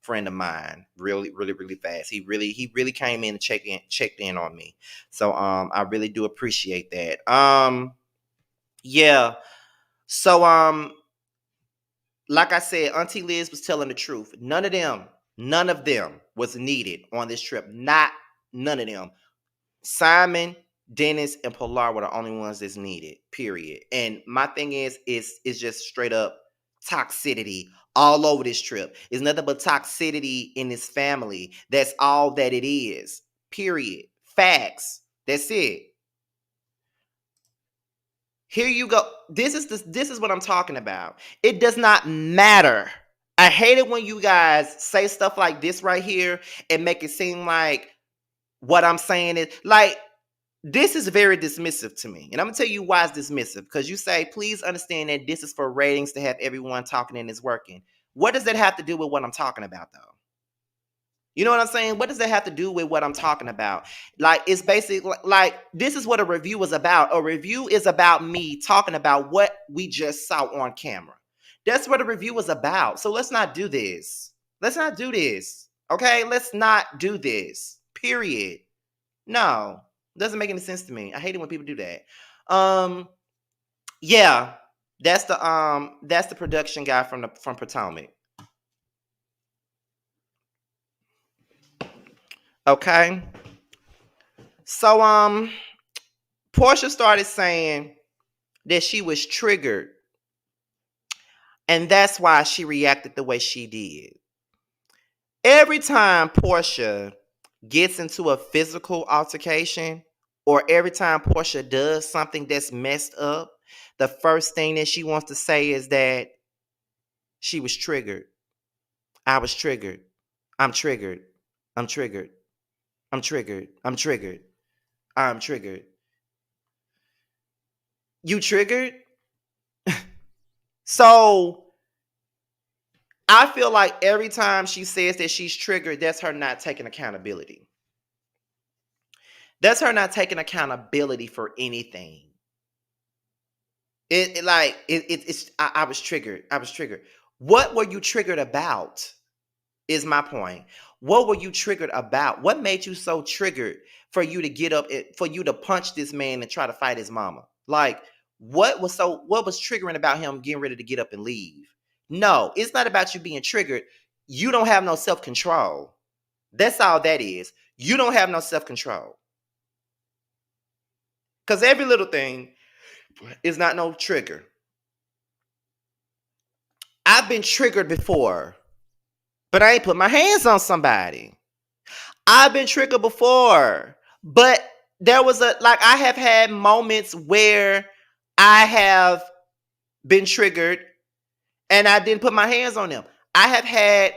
Speaker 1: friend of mine, really, really, really fast. He really came in and checked in on me. So I really do appreciate that. Yeah. So like I said, Auntie Liz was telling the truth. None of them was needed on this trip. Not none of them. Simon, Dennis, and Pilar were the only ones that's needed. Period. And my thing is just straight up toxicity all over this trip. It's nothing but toxicity in this family. That's all that it is. Period. Facts. That's it. Here you go. This is what I'm talking about. It does not matter. I hate it when you guys say stuff like this right here and make it seem like what I'm saying is like, this is very dismissive to me. And I'm gonna tell you why it's dismissive. Because you say, please understand that this is for ratings, to have everyone talking and it's working. What does that have to do with what I'm talking about, though? You know what I'm saying? What does that have to do with what I'm talking about? Like, it's basically like this is what a review is about. A review is about me talking about what we just saw on camera. That's what a review is about. So let's not do this. Let's not do this. Okay? Let's not do this. Period. No. Doesn't make any sense to me. I hate it when people do that. Yeah. That's the production guy from Potomac. Okay. So Porsha started saying that she was triggered, and that's why she reacted the way she did. Every time Porsha gets into a physical altercation, or every time Porsha does something that's messed up, the first thing that she wants to say is that she was triggered. I was triggered. I'm triggered. I'm triggered. I'm triggered. I'm triggered. I'm triggered. You triggered? So I feel like every time she says that she's triggered, that's her not taking accountability. That's her not taking accountability for anything. I was triggered. I was triggered. What were you triggered about? Is my point. What were you triggered about? What made you so triggered for you to get up, for you to punch this man and try to fight his mama? Like, what was triggering about him getting ready to get up and leave? No, it's not about you being triggered. You don't have no self-control. That's all that is. You don't have no self-control. Because every little thing is not no trigger. I've been triggered before, but I ain't put my hands on somebody. I've been triggered before, but there was I have had moments where I have been triggered and I didn't put my hands on them. I have had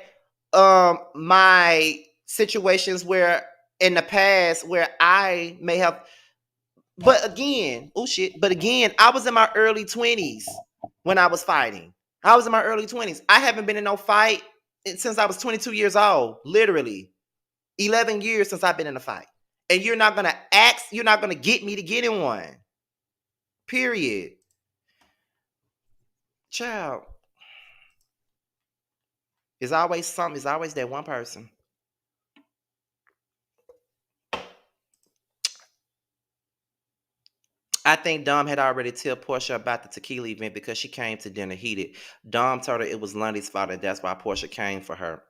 Speaker 1: my situations where in the past where I may have, but again, oh shit, but again, I was in my early 20s when I was fighting. I was in my early 20s. I haven't been in no fight since I was 22 years old, literally. 11 years since I've been in a fight. And you're not gonna get me to get in one. Period. Child. It's always something, it's always that one person. I think Dom had already told Porsha about the tequila event because she came to dinner heated. Dom told her it was Lundy's fault and that's why Porsha came for her.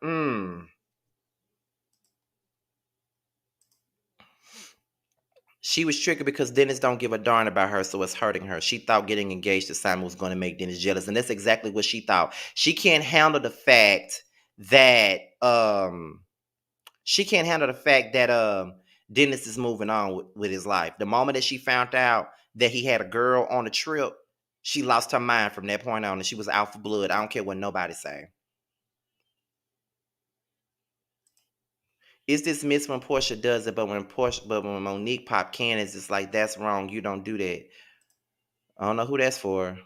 Speaker 1: She was triggered because Dennis don't give a darn about her, so it's hurting her. She thought getting engaged to Simon was going to make Dennis jealous, and that's exactly what she thought. She can't handle the fact that Dennis is moving on with his life. The moment that she found out that he had a girl on the trip, she lost her mind from that point on, and she was out for blood. I don't care what nobody say. It's dismissed when Porsha does it, but when Monique pop cannons, it's like that's wrong. You don't do that. I don't know who that's for.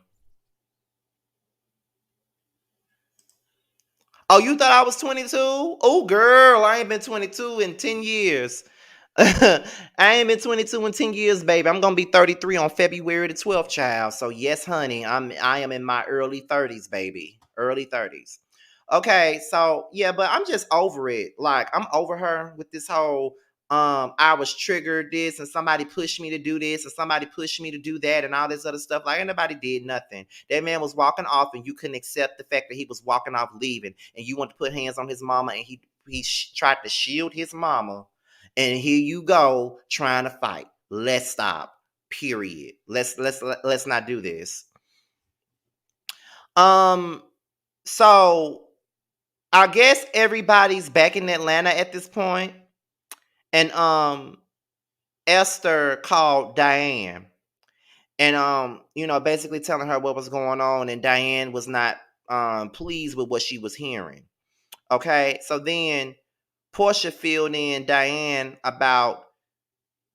Speaker 1: Oh, you thought I was 22? Oh, girl, I ain't been 22 in 10 years. I ain't been 22 in 10 years, baby. I'm gonna be 33 on February the 12th, child. So yes, honey, I am in my early 30s, baby. Early 30s. Okay, so yeah, but I'm just over it. Like, I'm over her with this whole I was triggered this and somebody pushed me to do this and somebody pushed me to do that and all this other stuff. Like, anybody did nothing. That man was walking off and you couldn't accept the fact that he was walking off leaving and you want to put hands on his mama and he tried to shield his mama, and here you go trying to fight. Let's stop. Period. Let's not do this. Um so I guess everybody's back in Atlanta at this point. And Esther called Diane and basically telling her what was going on, and Diane was not pleased with what she was hearing. Okay? So then Porsha filled in Diane about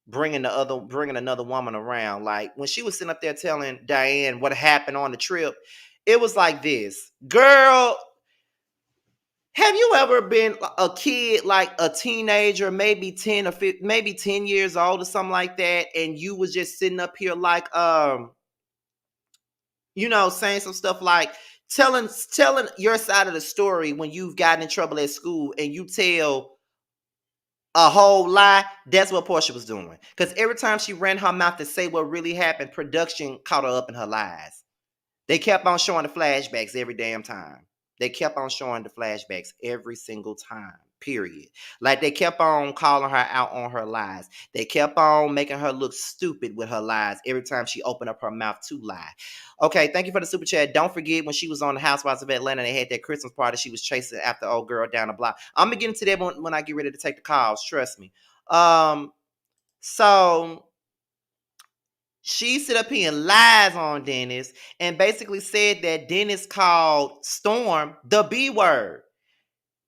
Speaker 1: bringing another woman around. Like, when she was sitting up there telling Diane what happened on the trip, it was like this. Girl, have you ever been a kid, like a teenager, maybe 10 or 15, maybe 10 years old or something like that, and you was just sitting up here like saying some stuff like telling your side of the story when you've gotten in trouble at school and you tell a whole lie? That's what Porsha was doing. Because every time she ran her mouth to say what really happened, production caught her up in her lies. They kept on showing the flashbacks every damn time. They kept on showing the flashbacks every single time, period. Like, they kept on calling her out on her lies. They kept on making her look stupid with her lies every time she opened up her mouth to lie. Okay, thank you for the super chat. Don't forget when she was on the Housewives of Atlanta, they had that Christmas party. She was chasing after old girl down the block. I'm going to get into that when I get ready to take the calls. Trust me. So she sit up here and lies on Dennis and basically said that Dennis called Storm the B word.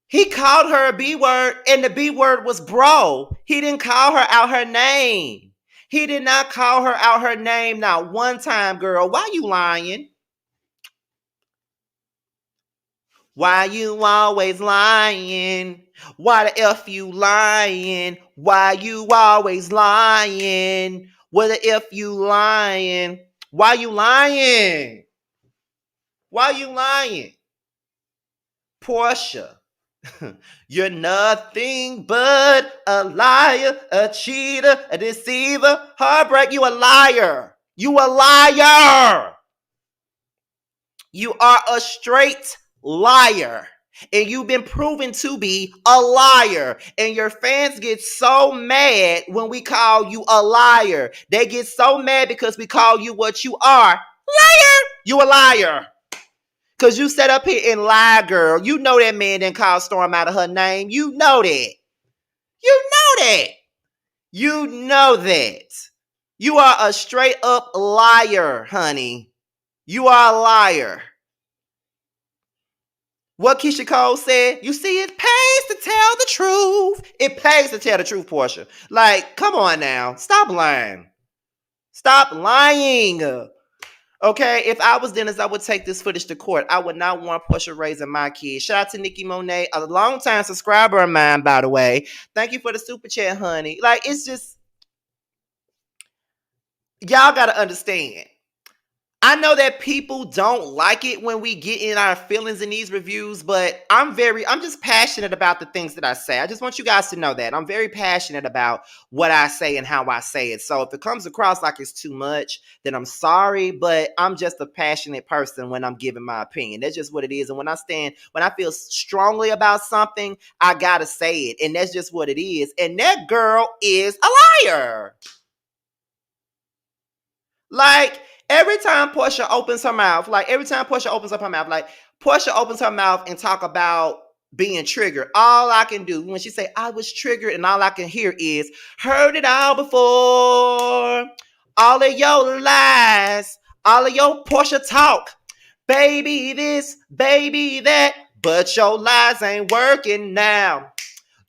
Speaker 1: He called her a B word, and the B word was bro. He didn't call her out her name. He did not call her out her name not one time, girl. Why you lying? Why you always lying? Why the F you lying? Why you always lying? What the F you lying? Why you lying? Why you lying? Porsha, you're nothing but a liar, a cheater, a deceiver, heartbreak. You a liar. You a liar. You are a straight liar. And you've been proven to be a liar. And your fans get so mad when we call you a liar. They get so mad because we call you what you are. Liar. You a liar. Because you sat up here and lie, girl. You know that man didn't call Storm out of her name. You know that. You know that. You know that. You are a straight up liar, honey. You are a liar. What Keisha Cole said, you see, it pays to tell the truth. It pays to tell the truth, Porsha. Like, come on now. Stop lying. Stop lying. Okay, if I was Dennis, I would take this footage to court. I would not want Porsha raising my kids. Shout out to Nikki Monet, a long-time subscriber of mine, by the way. Thank you for the super chat, honey. Like, it's just, y'all got to understand. I know that people don't like it when we get in our feelings in these reviews, but I'm just passionate about the things that I say. I just want you guys to know that. I'm very passionate about what I say and how I say it. So if it comes across like it's too much, then I'm sorry, but I'm just a passionate person when I'm giving my opinion. That's just what it is. And when I feel strongly about something, I gotta say it. And that's just what it is. And that girl is a liar. Like, every time Porsha opens her mouth, Porsha opens her mouth and talk about being triggered. All I can do when she say I was triggered, and all I can hear is heard it all before. All of your lies, all of your Porsha talk, baby this, baby that, but your lies ain't working now.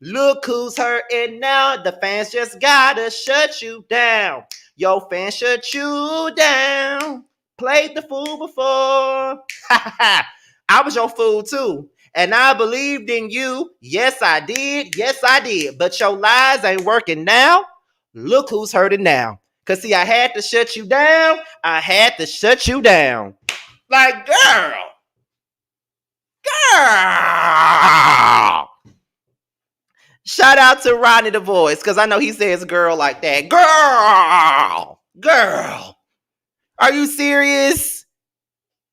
Speaker 1: Look who's hurting now. The fans just gotta shut you down. Your fans shut you down. Played the fool before. I was your fool too. And I believed in you. Yes, I did. Yes, I did. But your lies ain't working now. Look who's hurting now. Because, see, I had to shut you down. I had to shut you down. Like, girl. Shout out to Ronnie the Voice, because I know he says girl like that. Girl. Are you serious?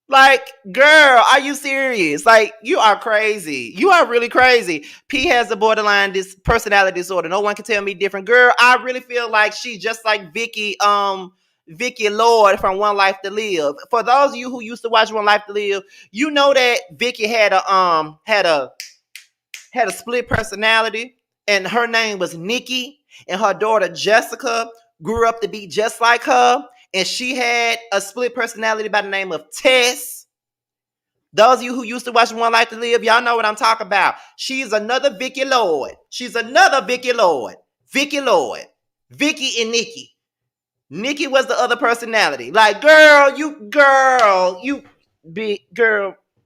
Speaker 1: Like, girl, are you serious? Like, you are crazy. You are really crazy. P has a borderline personality disorder. No one can tell me different. Girl, I really feel like she's just like Vicky Lord from One Life to Live. For those of you who used to watch One Life to Live, you know that Vicky had a split personality, and her name was Nikki, and her daughter Jessica grew up to be just like her, and she had a split personality by the name of Tess. Those of you who used to watch One Life to Live, y'all know what I'm talking about. She's another Vicky Lord. She's another Vicky Lord. Vicky Lord. Vicky and Nikki. Nikki was the other personality. Like, girl,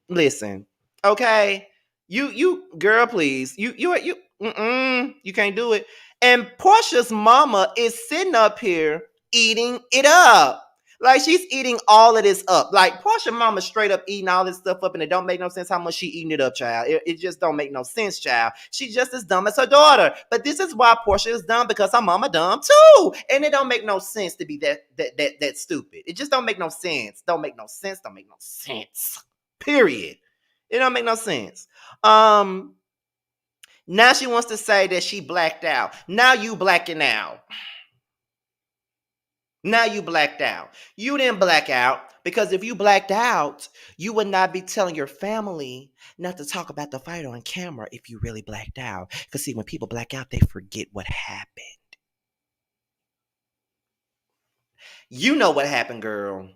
Speaker 1: listen, okay? You girl, please. You can't do it. And Porsha's mama is sitting up here eating it up. Like, she's eating all of this up. Like, Porsha mama straight up eating all this stuff up, and it don't make no sense how much she eating it up, child. It just don't make no sense, child. She's just as dumb as her daughter. But this is why Porsha is dumb, because her mama dumb too. And it don't make no sense to be that stupid. It just don't make no sense. Don't make no sense. Period. It don't make no sense. Now she wants to say that she blacked out. Now you blacking out. Now you blacked out. You didn't black out, because if you blacked out, you would not be telling your family not to talk about the fight on camera if you really blacked out. Because, see, when people black out, they forget what happened. You know what happened, girl.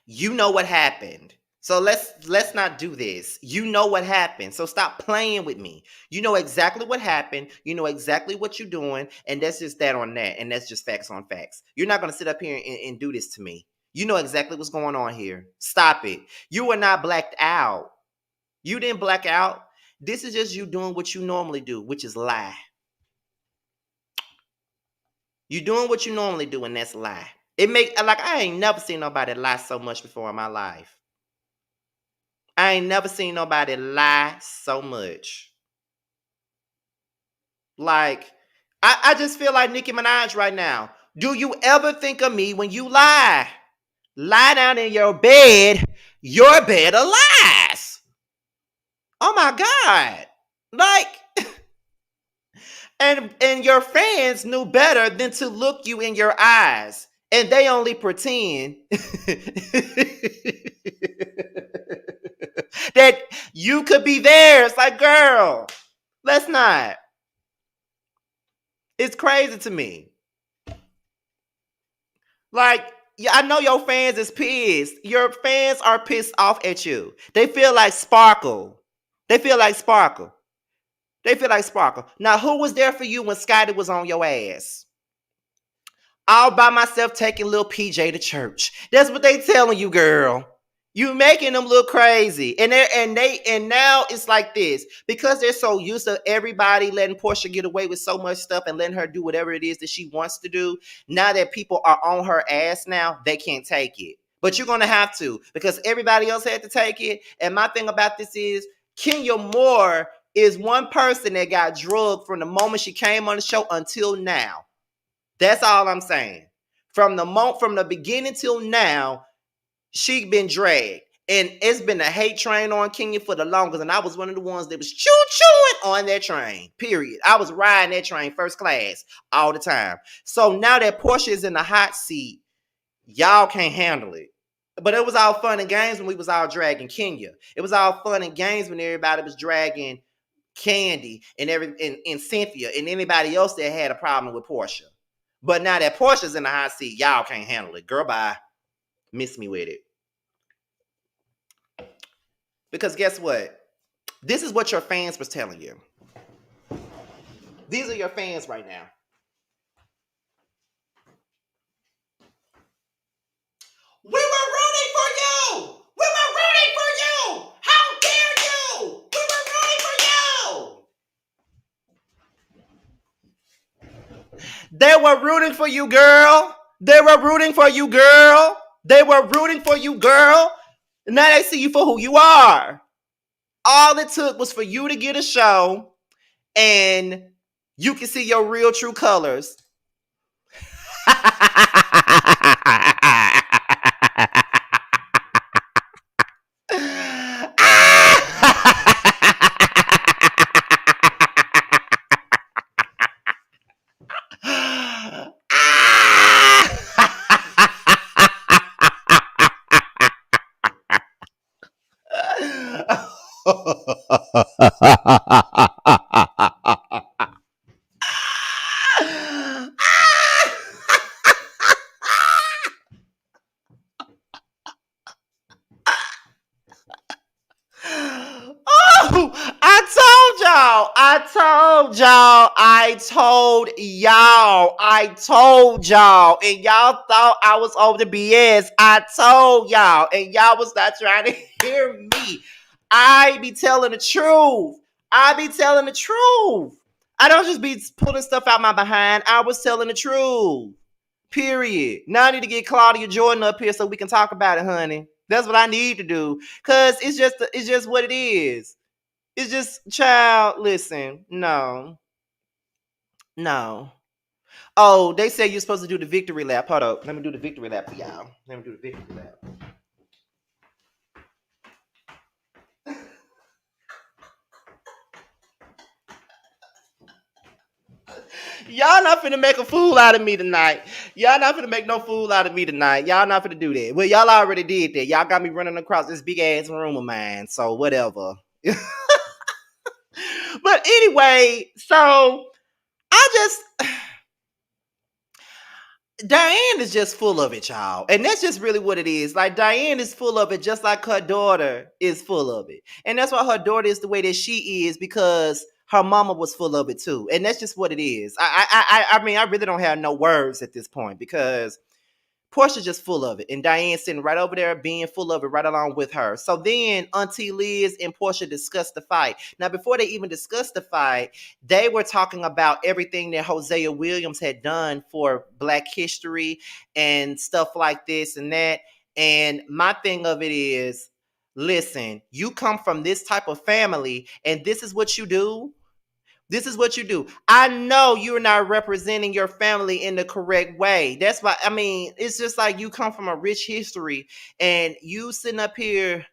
Speaker 1: You know what happened. So let's not do this. You know what happened. So stop playing with me. You know exactly what happened. You know exactly what you're doing. And that's just that on that. And that's just facts on facts. You're not going to sit up here and do this to me. You know exactly what's going on here. Stop it. You were not blacked out. You didn't black out. This is just you doing what you normally do, which is lie. You doing what you normally do, and that's lie. It make like I ain't never seen nobody lie so much before in my life. I ain't never seen nobody lie so much. Like, I just feel like Nicki Minaj right now. Do you ever think of me when you lie? Lie down in your bed of lies. Oh my God. Like, and your fans knew better than to look you in your eyes. And they only pretend that you could be theirs. Like, girl, let's not. It's crazy to me. Like, yeah, I know your fans is pissed. Your fans are pissed off at you. They feel like Sparkle. They feel like Sparkle. They feel like Sparkle. Now, who was there for you when Scotty was on your ass? All by myself taking little PJ to church. That's what they telling you, girl. You making them look crazy. And now it's like this. Because they're so used to everybody letting Porsha get away with so much stuff and letting her do whatever it is that she wants to do. Now that people are on her ass now, they can't take it. But you're gonna have to, because everybody else had to take it. And my thing about this is Kenya Moore is one person that got drugged from the moment she came on the show until now. That's all I'm saying. From the beginning till now, she been dragged. And it's been a hate train on Kenya for the longest. And I was one of the ones that was choo-chooing on that train. Period. I was riding that train first class all the time. So now that Porsha is in the hot seat, y'all can't handle it. But it was all fun and games when we was all dragging Kenya. It was all fun and games when everybody was dragging Candy and Cynthia and anybody else that had a problem with Porsha. But now that Porsha's in the hot seat, y'all can't handle it. Girl, bye. Miss me with it. Because guess what? This is what your fans was telling you. These are your fans right now. We were rooting for you! We were rooting for you! How dare you! We were rooting for you! They were rooting for you, girl. They were rooting for you, girl. They were rooting for you, girl. Now they see you for who you are. All it took was for you to get a show and you can see your real true colors. Oh, I told y'all, and y'all thought I was over the BS. I told y'all, and y'all was not trying to hear me. I be telling the truth. I be telling the truth. I don't just be pulling stuff out my behind. I was telling the truth. Period. Now I need to get Claudia Jordan up here so we can talk about it, honey. That's what I need to do. Cause it's just what it is. It's just, child, listen, no. Oh, they say you're supposed to do the victory lap. Hold up. Let me do the victory lap for y'all. Let me do the victory lap. Y'all not finna make a fool out of me tonight. Y'all not finna make no fool out of me tonight. Y'all not finna do that. Well, y'all already did that. Y'all got me running across this big ass room of mine. So whatever. But anyway, so I just Diane is just full of it, y'all. And that's just really what it is. Like, Diane is full of it just like her daughter is full of it. And that's why her daughter is the way that she is, because her mama was full of it too. And that's just what it is. I mean, I really don't have no words at this point, because Porsha just full of it, and Diane sitting right over there being full of it right along with her. So then Auntie Liz and Porsha discussed the fight. Now, before they even discussed the fight, they were talking about everything that Hosea Williams had done for Black history and stuff like this and that. And my thing of it is, listen, you come from this type of family, and this is what you do. This is what you do. I know you're not representing your family in the correct way. That's why, I mean, it's just like you come from a rich history and you sitting up here,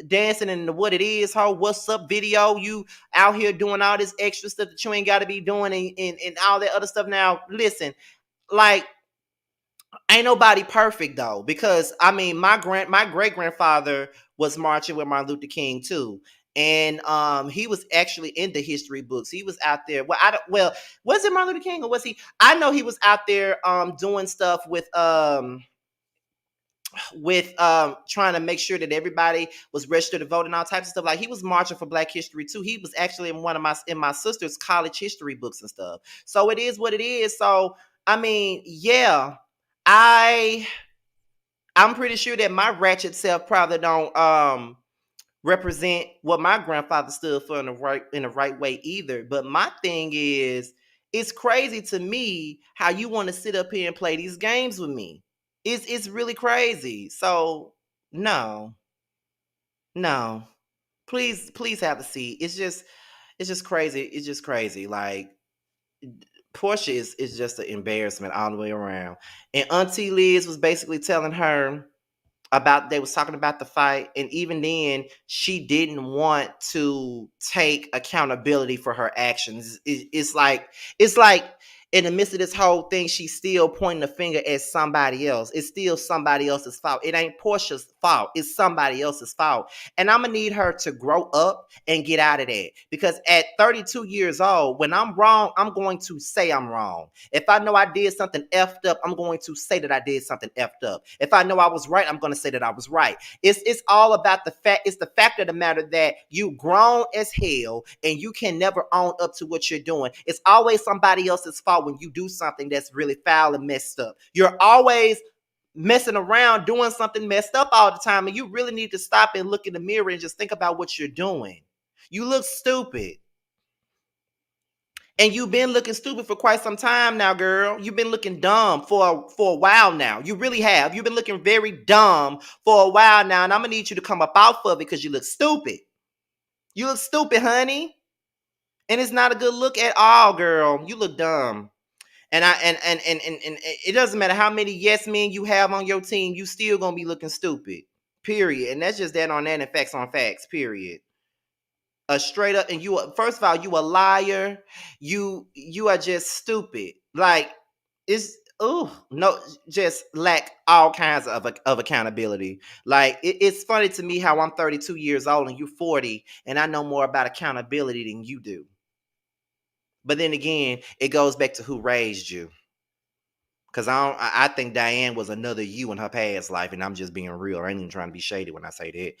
Speaker 1: dancing in the What It Is, Ho, What's Up video. You out here doing all this extra stuff that you ain't got to be doing and all that other stuff. Now, listen, like, ain't nobody perfect though, because I mean, my great grandfather was marching with Martin Luther King too, and he was actually in the history books. He was out there. Well, I don't. Well, was it Martin Luther King or was he? I know he was out there doing stuff with trying to make sure that everybody was registered to vote and all types of stuff. Like he was marching for Black history too. He was actually in my sister's college history books and stuff. So it is what it is. So I mean, yeah, I I'm pretty sure that my ratchet self probably don't represent what my grandfather stood for in the right way either. But my thing is, it's crazy to me how you want to sit up here and play these games with me. It's really crazy. So no, no. Please have a seat. It's just crazy. It's just crazy. Like Portia is just an embarrassment all the way around. And Auntie Liz was basically telling her about they was talking about the fight, and even then she didn't want to take accountability for her actions. It's like in the midst of this whole thing she's still pointing the finger at somebody else. It's still somebody else's fault. It ain't Portia's fault. It's somebody else's fault. And I'm gonna need her to grow up and get out of that, because at 32 years old, when I'm wrong, I'm going to say I'm wrong. If I know I did something effed up, I'm going to say that I did something effed up. If I know I was right, I'm going to say that I was right. It's all about the fact. It's the fact of the matter that you grown as hell and you can never own up to what you're doing. It's always somebody else's fault when you do something that's really foul and messed up. You're always messing around doing something messed up all the time, and you really need to stop and look in the mirror and just think about what you're doing. You look stupid. And you've been looking stupid for quite some time now, girl. You've been looking dumb for a while now. You really have. You've been looking very dumb for a while now, and I'm gonna need you to come up off of it because you look stupid. You look stupid, honey, and it's not a good look at all, girl. You look dumb. And it doesn't matter how many yes men you have on your team, you still gonna be looking stupid. Period. And that's just that on that and facts on facts. Period. A straight up, and first of all, you a liar. You are just stupid. Like it's no, just lack all kinds of accountability. Like it's funny to me how I'm 32 years old and you're 40, and I know more about accountability than you do. But then again, it goes back to who raised you. Cause I think Diane was another you in her past life, and I'm just being real. I ain't even trying to be shady when I say that.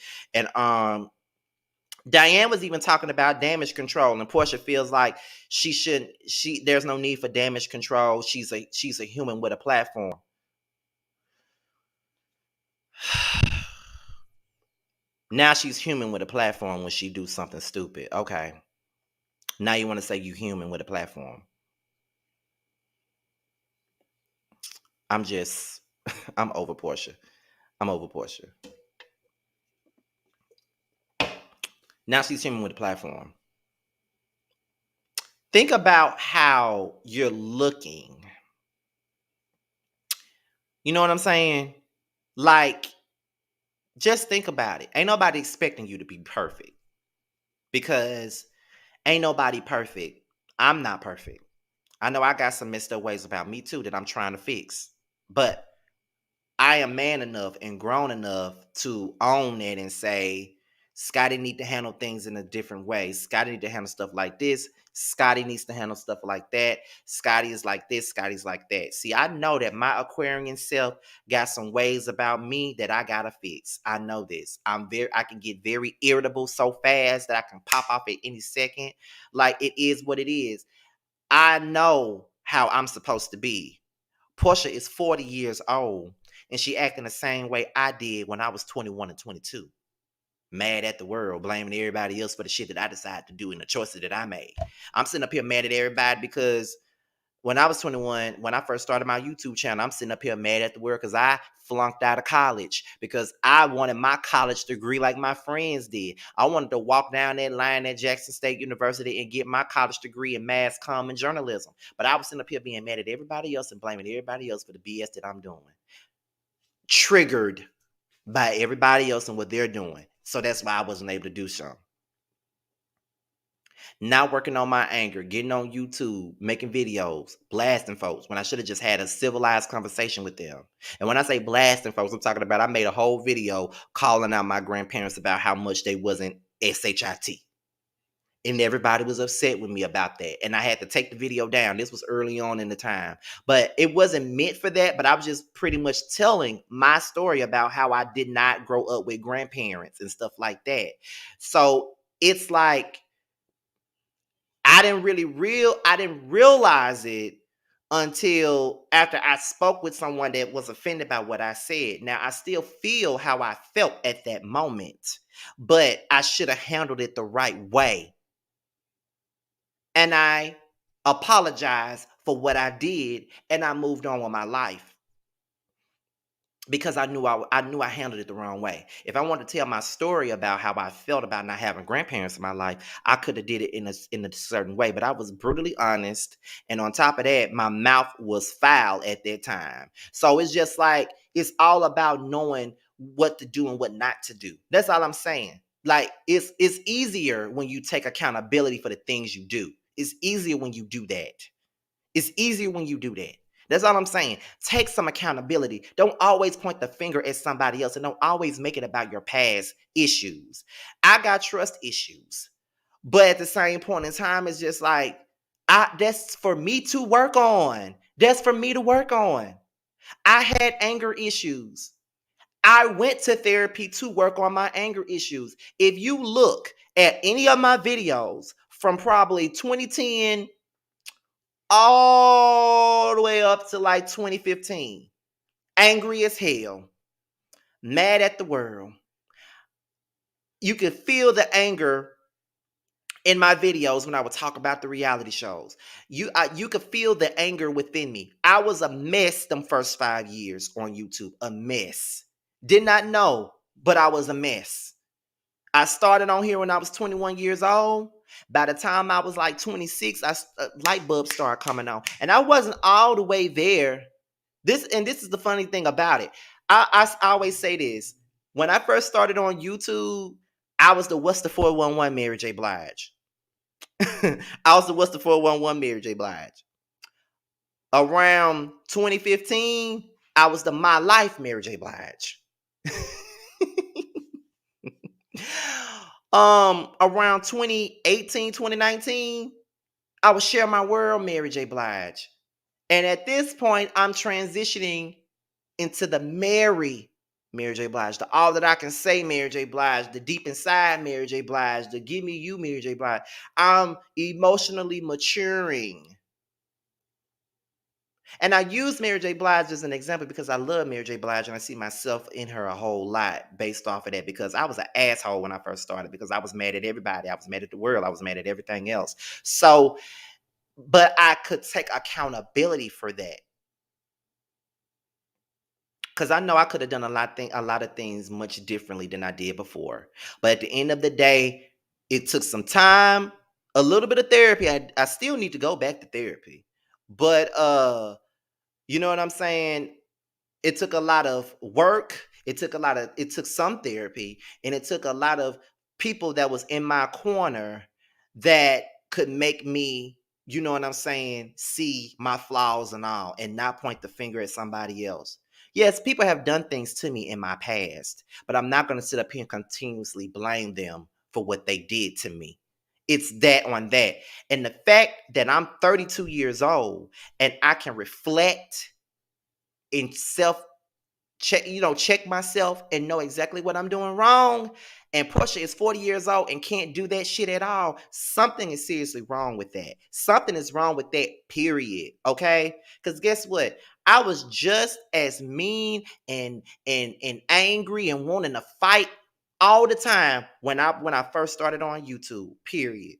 Speaker 1: And Diane was even talking about damage control, and Portia feels like there's no need for damage control. She's a human with a platform. Now she's human with a platform when she do something stupid. Okay. Now you want to say you human with a platform. I'm just I'm over Portia. I'm over Portia. Now she's human with a platform. Think about how you're looking. You know what I'm saying? Like, just think about it. Ain't nobody expecting you to be perfect, because ain't nobody perfect. I'm not perfect. I know I got some messed up ways about me too that I'm trying to fix. But I am man enough and grown enough to own it and say, Scotty need to handle things in a different way. Scotty need to handle stuff like this. Scotty needs to handle stuff like that. Scotty is like this. Scotty's like that. See, I know that my Aquarian self got some ways about me that I gotta fix. I know this. I can get very irritable so fast that I can pop off at any second. Like, it is what it is. I know how I'm supposed to be. Porsha is 40 years old, and she acting the same way I did when I was 21 and 22. Mad at the world, blaming everybody else for the shit that I decided to do and the choices that I made. I'm sitting up here mad at everybody because when I was 21, when I first started my YouTube channel, I'm sitting up here mad at the world because I flunked out of college because I wanted my college degree like my friends did. I wanted to walk down that line at Jackson State University and get my college degree in mass comm and journalism. But I was sitting up here being mad at everybody else and blaming everybody else for the BS that I'm doing. Triggered by everybody else and what they're doing. So that's why I wasn't able to do something. Not working on my anger, getting on YouTube, making videos, blasting folks when I should have just had a civilized conversation with them. And when I say blasting folks, I'm talking about I made a whole video calling out my grandparents about how much they wasn't SHIT. And everybody was upset with me about that. And I had to take the video down. This was early on in the time. But it wasn't meant for that. But I was just pretty much telling my story about how I did not grow up with grandparents and stuff like that. So it's like, I didn't realize it until after I spoke with someone that was offended by what I said. Now, I still feel how I felt at that moment, but I should have handled it the right way. And I apologized for what I did, and I moved on with my life. Because I knew I handled it the wrong way. If I wanted to tell my story about how I felt about not having grandparents in my life, I could have did it in a certain way. But I was brutally honest, and on top of that, my mouth was foul at that time. So it's just like it's all about knowing what to do and what not to do. That's all I'm saying. Like it's easier when you take accountability for the things you do. It's easier when you do that. It's easier when you do that. That's all I'm saying. Take some accountability. Don't always point the finger at somebody else and don't always make it about your past issues. I got trust issues. But at the same point in time, it's just like, that's for me to work on. That's for me to work on. I had anger issues. I went to therapy to work on my anger issues. If you look at any of my videos from probably 2010 all the way up to like 2015. Angry as hell. Mad at the world. You can feel the anger in my videos when I would talk about the reality shows. You could feel the anger within me. I was a mess them first 5 years on YouTube. A mess. Did not know, but I was a mess. I started on here when I was 21 years old. By the time I was like 26, light bulbs started coming on. And I wasn't all the way there. This is the funny thing about it. I always say this. When I first started on YouTube, I was the What's the 411 Mary J. Blige. I was the What's the 411 Mary J. Blige. Around 2015, I was the My Life Mary J. Blige. Around 2018, 2019, I was Share My World Mary J. Blige. And at this point, I'm transitioning into the Mary J. Blige, the All That I Can Say Mary J. Blige, the Deep Inside Mary J. Blige, the Give Me You Mary J. Blige. I'm emotionally maturing. And I use Mary J. Blige as an example because I love Mary J. Blige and I see myself in her a whole lot based off of that, because I was an asshole when I first started because I was mad at everybody. I was mad at the world. I was mad at everything else. So, but I could take accountability for that. Because I know I could have done a lot of things much differently than I did before. But at the end of the day, it took some time, a little bit of therapy. I still need to go back to therapy. But you know what I'm saying? It took a lot of work. It took some therapy, and it took a lot of people that was in my corner that could make me, you know what I'm saying, see my flaws and all, and not point the finger at somebody else. Yes, people have done things to me in my past, but I'm not going to sit up here and continuously blame them for what they did to me. It's that on that. And the fact that I'm 32 years old and I can reflect and check myself and know exactly what I'm doing wrong. And Porsha is 40 years old and can't do that shit at all. Something is seriously wrong with that. Something is wrong with that, period. Okay? Because guess what? I was just as mean and angry and wanting to fight all the time when I first started on YouTube. Period.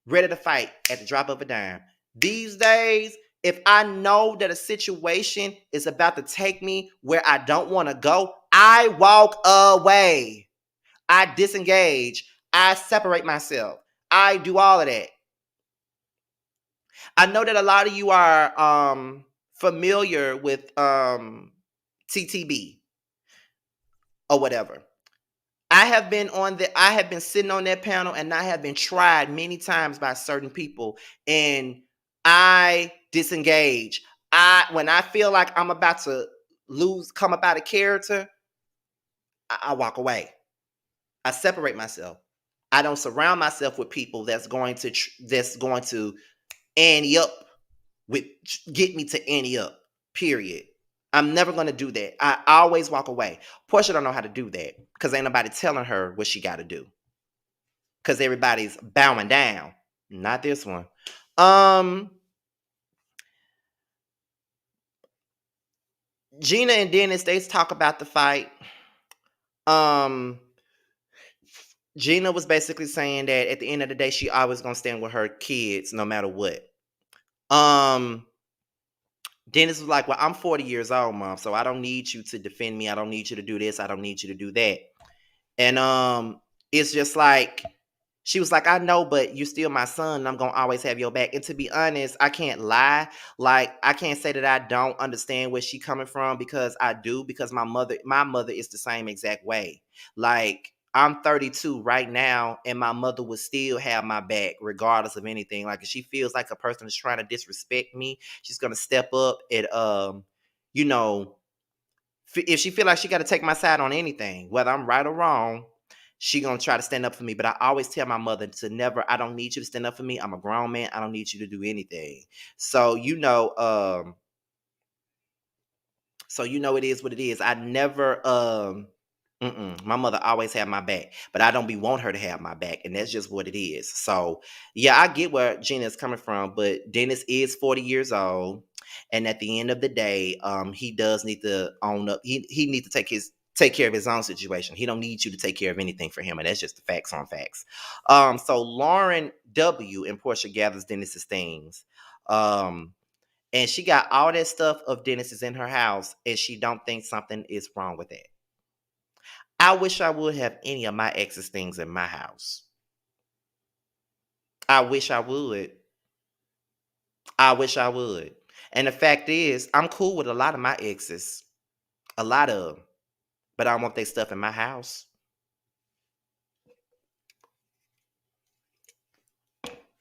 Speaker 1: Ready to fight at the drop of a dime. These days, if I know that a situation is about to take me where I don't want to go, I walk away. I disengage. I separate myself. I do all of that. I know that a lot of you are familiar with TTB or whatever. I have been sitting on that panel and I have been tried many times by certain people and I disengage. When I feel like I'm about to come up out of character, I walk away. I separate myself. I don't surround myself with people that's going to ante up with get me to ante up. Period. I'm never gonna do that. I always walk away. Porsha don't know how to do that because ain't nobody telling her what she got to do. Because everybody's bowing down. Not this one. Gina and Dennis, they talk about the fight. Um, Gina was basically saying that at the end of the day, she always gonna stand with her kids no matter what. Um, Dennis was like, "Well, I'm 40 years old, mom, so I don't need you to defend me. I don't need you to do this. I don't need you to do that." And it's just like she was like, "I know, but you're still my son, and I'm gonna always have your back." And to be honest, I can't lie. Like, I can't say that I don't understand where she coming from because I do, because my mother is the same exact way. Like, I'm 32 right now, and my mother would still have my back regardless of anything. Like, if she feels like a person is trying to disrespect me, she's gonna step up and you know, if she feel like she got to take my side on anything, whether I'm right or wrong, she gonna try to stand up for me. But I always tell my mother to never. I don't need you to stand up for me. I'm a grown man. I don't need you to do anything. So it is what it is. I never my mother always had my back, but I don't be want her to have my back, and that's just what it is. So yeah, I get where Gina is coming from, but Dennis is 40 years old, and at the end of the day, he does need to own up. He needs to take care of his own situation. He don't need you to take care of anything for him, and that's just the facts on facts. So Lauren W. and Porsha gathers Dennis's things. And she got all that stuff of Dennis's in her house, and she don't think something is wrong with that. I wish I would have any of my ex's things in my house. I wish I would. I wish I would. And the fact is, I'm cool with a lot of my exes. A lot of them. But I don't want their stuff in my house.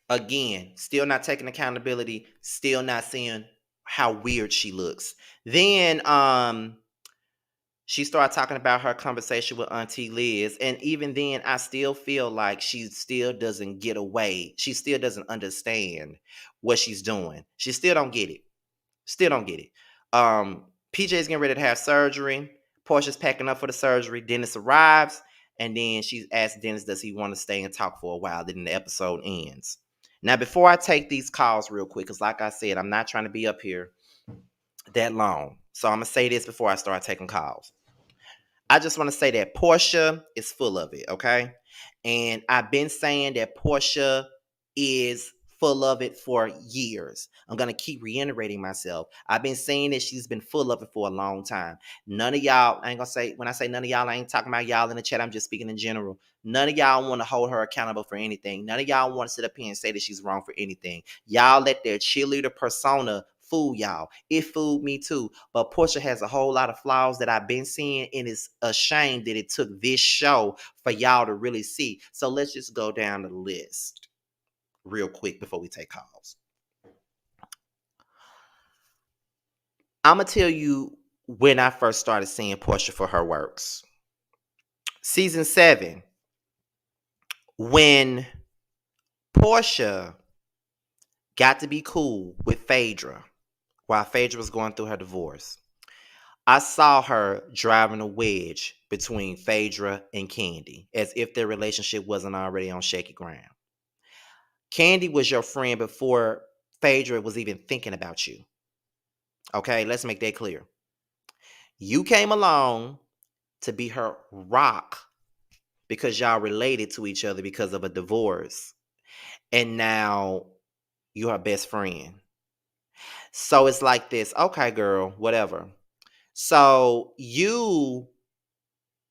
Speaker 1: Again, still not taking accountability, still not seeing how weird she looks. Then she started talking about her conversation with Auntie Liz. And even then, I still feel like she still doesn't get away. She still doesn't understand what she's doing. She still don't get it. Still don't get it. PJ's getting ready to have surgery. Portia's packing up for the surgery. Dennis arrives. And then she asks Dennis, does he want to stay and talk for a while? Then the episode ends. Now, before I take these calls real quick, because like I said, I'm not trying to be up here that long. So I'm going to say this before I start taking calls. I just want to say that Porsha is full of it, okay? And I've been saying that Porsha is full of it for years. I'm going to keep reiterating myself. I've been saying that she's been full of it for a long time. None of y'all, I ain't going to say, when I say none of y'all, I ain't talking about y'all in the chat. I'm just speaking in general. None of y'all want to hold her accountable for anything. None of y'all want to sit up here and say that she's wrong for anything. Y'all let their cheerleader persona fool y'all. It fooled me too. But Porsha has a whole lot of flaws that I've been seeing, and it's a shame that it took this show for y'all to really see. So let's just go down the list real quick before we take calls. I'm going to tell you when I first started seeing Porsha for her works. Season 7, when Porsha got to be cool with Phaedra while Phaedra was going through her divorce. I saw her driving a wedge between Phaedra and Candy, as if their relationship wasn't already on shaky ground. Candy was your friend before Phaedra was even thinking about you. Okay, let's make that clear. You came along to be her rock because y'all related to each other because of a divorce. And now you're her best friend. So it's like this. Okay, girl, whatever. So you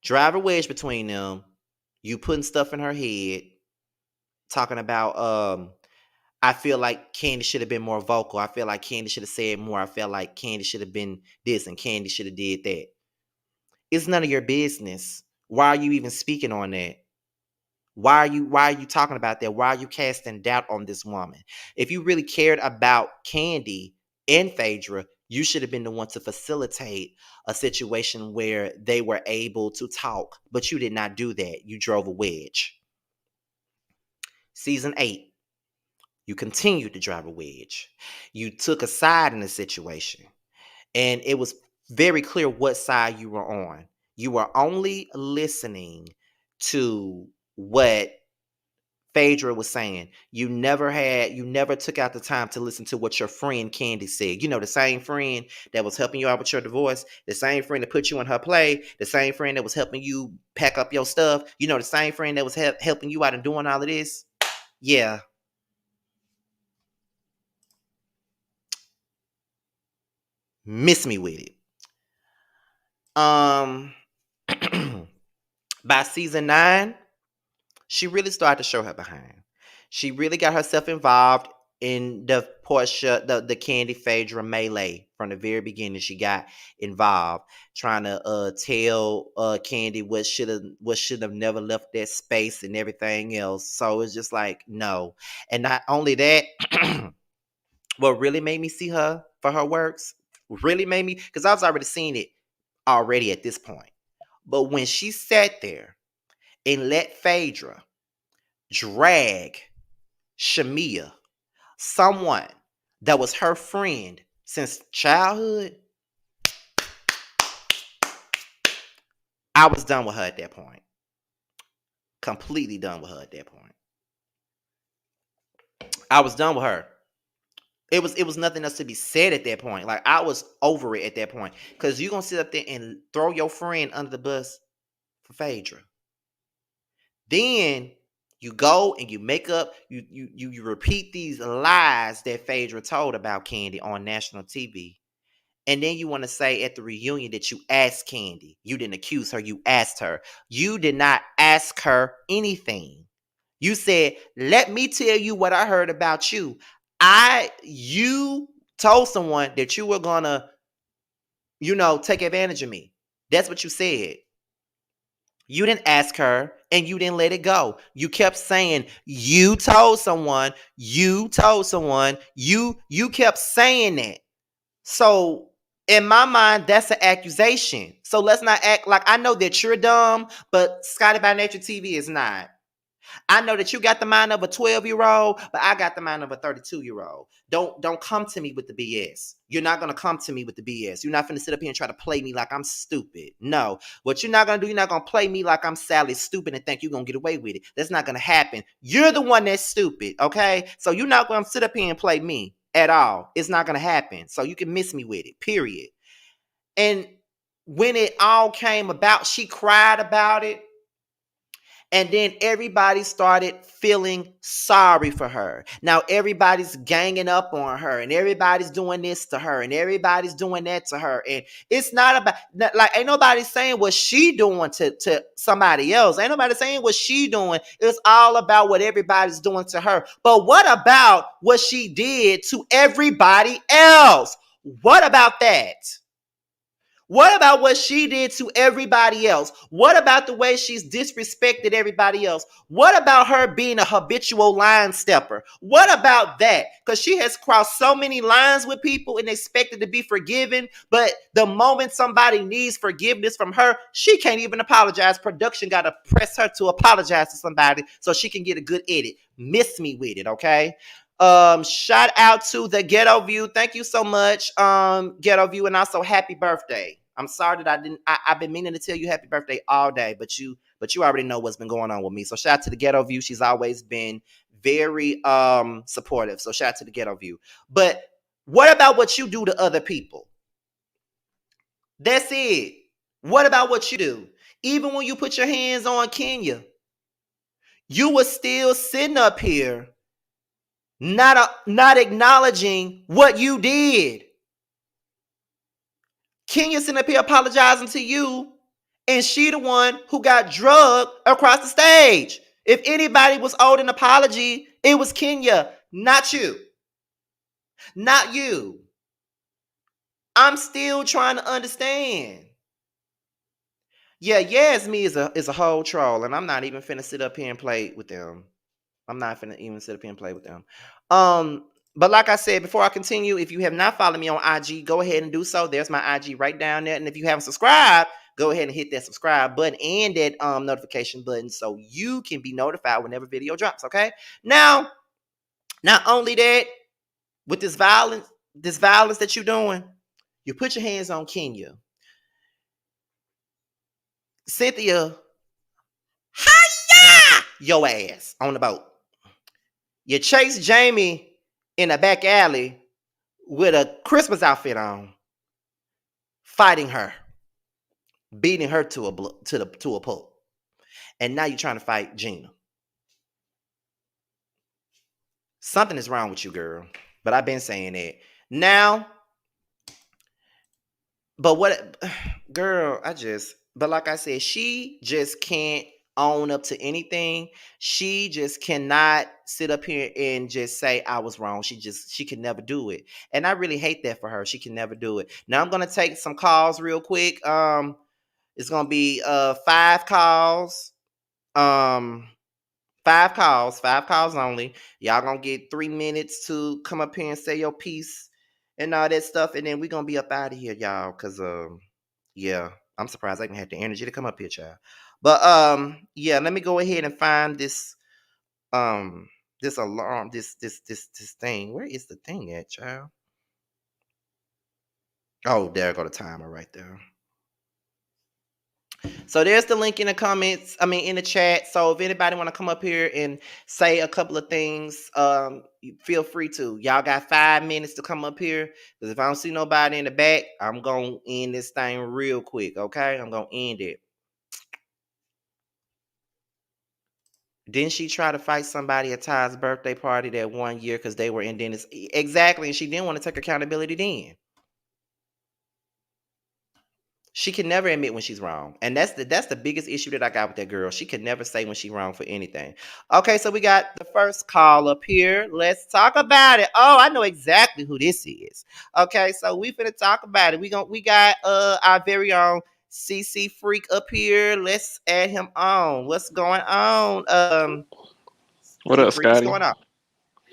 Speaker 1: drive a wedge between them. You putting stuff in her head, talking about I feel like Candy should have been more vocal. I feel like Candy should have said more. I feel like Candy should have been this and Candy should have did that. It's none of your business. Why are you even speaking on that? Why are you talking about that? Why are you casting doubt on this woman? If you really cared about Candy and Phaedra, you should have been the one to facilitate a situation where they were able to talk, but you did not do that. You drove a wedge. Season 8, you continued to drive a wedge. You took a side in the situation, and it was very clear what side you were on. You were only listening to what Phaedra was saying. You never took out the time to listen to what your friend Candy said. You know, the same friend that was helping you out with your divorce, the same friend that put you in her play, the same friend that was helping you pack up your stuff, you know, the same friend that was helping you out and doing all of this. Yeah, miss me with it. Um, by season 9, she really started to show her behind. She really got herself involved in the Porsha, the Candy Phaedra melee from the very beginning. She got involved, trying to tell Candy what should have never left that space and everything else. So it's just like no, and not only that, what really made me see her for her works, really made me, because I was already seeing it already at this point. But when she sat there and let Phaedra drag Shamia, someone that was her friend since childhood, I was done with her at that point. Completely done with her at that point. I was done with her. It was nothing else to be said at that point. Like I was over it at that point. Cause you're gonna sit up there and throw your friend under the bus for Phaedra. Then you go and you make up, you repeat these lies that Phaedra told about Candy on national TV. And then you want to say at the reunion that you asked Candy. You didn't accuse her, you asked her. You did not ask her anything. You said, let me tell you what I heard about you. You told someone that you were gonna, take advantage of me. That's what you said. You didn't ask her and you didn't let it go. You kept saying, you kept saying that. So in my mind, that's an accusation. So let's not act like I know that you're dumb, but Scotty by Nature TV is not. I know that you got the mind of a 12-year-old, but I got the mind of a 32-year-old. Don't come to me with the BS. You're not gonna come to me with the BS. You're not gonna sit up here and try to play me like I'm stupid. No. What you're not gonna do, you're not gonna play me like I'm Sally stupid and think you're gonna get away with it. That's not gonna happen. You're the one that's stupid, okay? So you're not gonna sit up here and play me at all. It's not gonna happen. So you can miss me with it, period. And when it all came about, she cried about it. And then everybody started feeling sorry for her. Now everybody's ganging up on her and everybody's doing this to her and everybody's doing that to her. And it's not about, like, ain't nobody saying what she doing to somebody else. Ain't nobody saying what she doing. It's all about what everybody's doing to her. But what about what she did to everybody else? What about that? What about what she did to everybody else? What about the way she's disrespected everybody else? What about her being a habitual line stepper? What about that? Because she has crossed so many lines with people and expected to be forgiven. But the moment somebody needs forgiveness from her, she can't even apologize. Production got to press her to apologize to somebody so she can get a good edit. Miss me with it, okay? Shout out to the Ghetto View. Thank you so much, Ghetto View, and also happy birthday. I'm sorry that I've been meaning to tell you happy birthday all day, but you already know what's been going on with me. So shout out to the Ghetto View. She's always been very supportive. So shout out to the Ghetto View. But what about what you do to other people? That's it. What about what you do? Even when you put your hands on Kenya, you were still sitting up here not acknowledging what you did. Kenya sitting up here apologizing to you, and she the one who got drugged across the stage. If anybody was owed an apology, it was Kenya, not you. Not you. I'm still trying to understand. Yeah, Yasmin is a whole troll, and I'm not even finna sit up here and play with them. I'm not finna even sit up here and play with them. But like I said, before I continue, if you have not followed me on IG, go ahead and do so. There's my IG right down there. And if you haven't subscribed, go ahead and hit that subscribe button and that notification button so you can be notified whenever video drops. Okay. Now, not only that, with this violence that you're doing, you put your hands on Kenya. Cynthia, hiya! Your ass on the boat. You chase Jamie in a back alley with a Christmas outfit on, fighting her, beating her to a pulp. And now you're trying to fight Gina. Something is wrong with you, girl. But I've been saying that. Now, but what girl, but like I said, she just can't own up to anything. She just cannot sit up here and just say I was wrong. She can never do it. And I really hate that for her. She can never do it. Now I'm gonna take some calls real quick. It's gonna be 5 calls. Um 5 calls only. Y'all gonna get 3 minutes to come up here and say your piece and all that stuff, and then we gonna be up out of here, y'all. Cause yeah, I'm surprised I can have the energy to come up here, child. But yeah, let me go ahead and find this alarm, this thing. Where is the thing at, child? Oh, there go the timer right there. So there's the link in the comments. I mean, in the chat. So if anybody want to come up here and say a couple of things, feel free to. Y'all got 5 minutes to come up here. Because if I don't see nobody in the back, I'm gonna end this thing real quick. Okay, I'm gonna end it. Didn't she try to fight somebody at Ty's birthday party that 1 year because they were in Dennis? Exactly, and she didn't want to take accountability then. She can never admit when she's wrong. And that's the biggest issue that I got with that girl. She could never say when she's wrong for anything. Okay, so we got the first call up here. Let's talk about it. Oh, I know exactly who this is. Okay, so we finna talk about it. We got our very own CC Freak up here. Let's add him on. What's going on?
Speaker 2: What
Speaker 1: C
Speaker 2: up,
Speaker 1: Freak, what's
Speaker 2: Scotty?
Speaker 1: going on?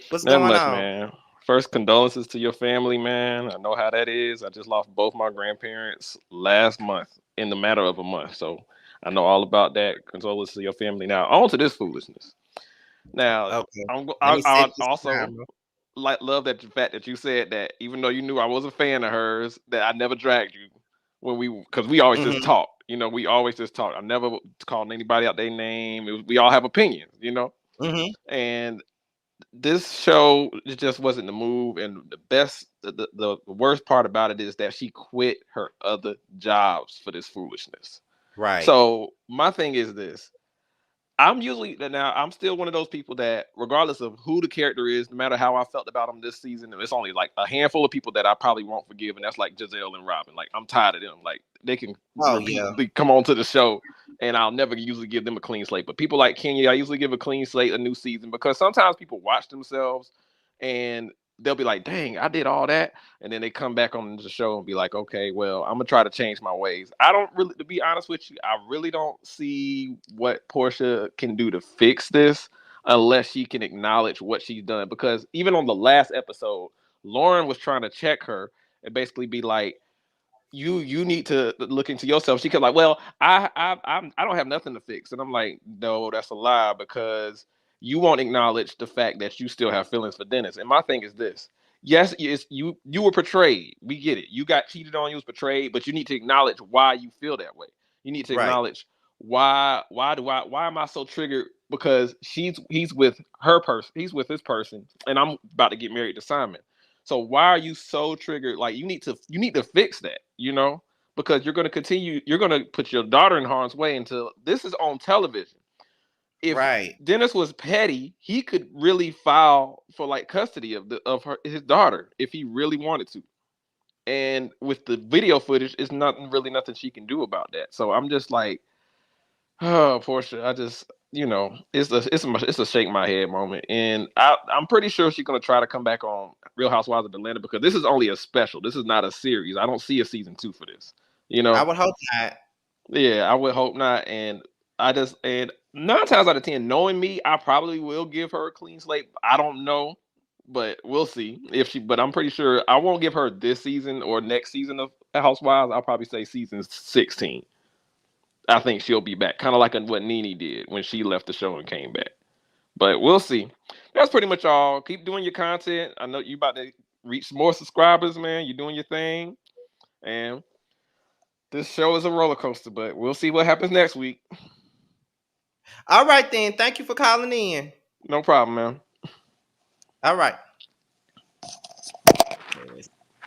Speaker 1: What's
Speaker 2: Not
Speaker 1: going
Speaker 2: much,
Speaker 1: on?
Speaker 2: man. First, condolences to your family, man. I know how that is. I just lost both my grandparents last month in the matter of a month. So I know all about that. Condolences to your family. Now, on to this foolishness. Now,
Speaker 1: Okay. Let
Speaker 2: I,
Speaker 1: me set
Speaker 2: I
Speaker 1: this
Speaker 2: also
Speaker 1: timer.
Speaker 2: love that the fact that you said that even though you knew I was a fan of hers, that I never dragged you when because we always just
Speaker 1: Mm-hmm.
Speaker 2: talk. We always just talk. I never called anybody out their name. We all have opinions.
Speaker 1: Mm-hmm.
Speaker 2: And this show it just wasn't the move, and the worst part about it is that she quit her other jobs for this foolishness.
Speaker 1: Right.
Speaker 2: So my thing is this: I'm still one of those people that, regardless of who the character is, no matter how I felt about them this season, it's only like a handful of people that I probably won't forgive, and that's like Giselle and Robin. Like I'm tired of them. Like they can
Speaker 1: Oh yeah.
Speaker 2: repeatedly come on to the show, and I'll never usually give them a clean slate. But people like Kenya, I usually give a clean slate a new season because sometimes people watch themselves and they'll be like, "Dang, I did all that," and then they come back on the show and be like, "Okay, well, I'm gonna try to change my ways." I don't really, to be honest with you, I really don't see what Porsha can do to fix this unless she can acknowledge what she's done. Because even on the last episode, Lauren was trying to check her and basically be like, you need to look into yourself. She could like, well, I don't have nothing to fix, and I'm like, no, that's a lie because you won't acknowledge the fact that you still have feelings for Dennis. And my thing is this: yes, you were portrayed. We get it. You got cheated on. You was betrayed, but you need to acknowledge why you feel that way. You need to
Speaker 1: Right.
Speaker 2: acknowledge why am I so triggered because he's with her person, he's with this person, and I'm about to get married to Simon. So why are you so triggered? Like you need to fix that. because you're going to continue. You're going to put your daughter in harm's way until this is on television. If
Speaker 1: Right.
Speaker 2: Dennis was petty, he could really file for like custody of his daughter if he really wanted to. And with the video footage, it's nothing she can do about that. So I'm just like, oh, Porsha, I just, it's a shake my head moment, and I'm pretty sure she's gonna try to come back on Real Housewives of Atlanta because this is only a special. This is not a series. I don't see a season 2 for this. You
Speaker 1: I
Speaker 2: know,
Speaker 1: would hope not.
Speaker 2: yeah, I would hope not. And and 9 times out of 10, knowing me, I probably will give her a clean slate. I don't know, but we'll see if she. But I'm pretty sure I won't give her this season or next season of Housewives. I'll probably say season 16. I think she'll be back, kind of like what Nene did when she left the show and came back. But we'll see. That's pretty much all. Keep doing your content. I know you about to reach more subscribers, man. You're doing your thing, and this show is a roller coaster. But we'll see what happens next week.
Speaker 1: All right then. Thank you for calling in.
Speaker 2: No problem, man.
Speaker 1: All right.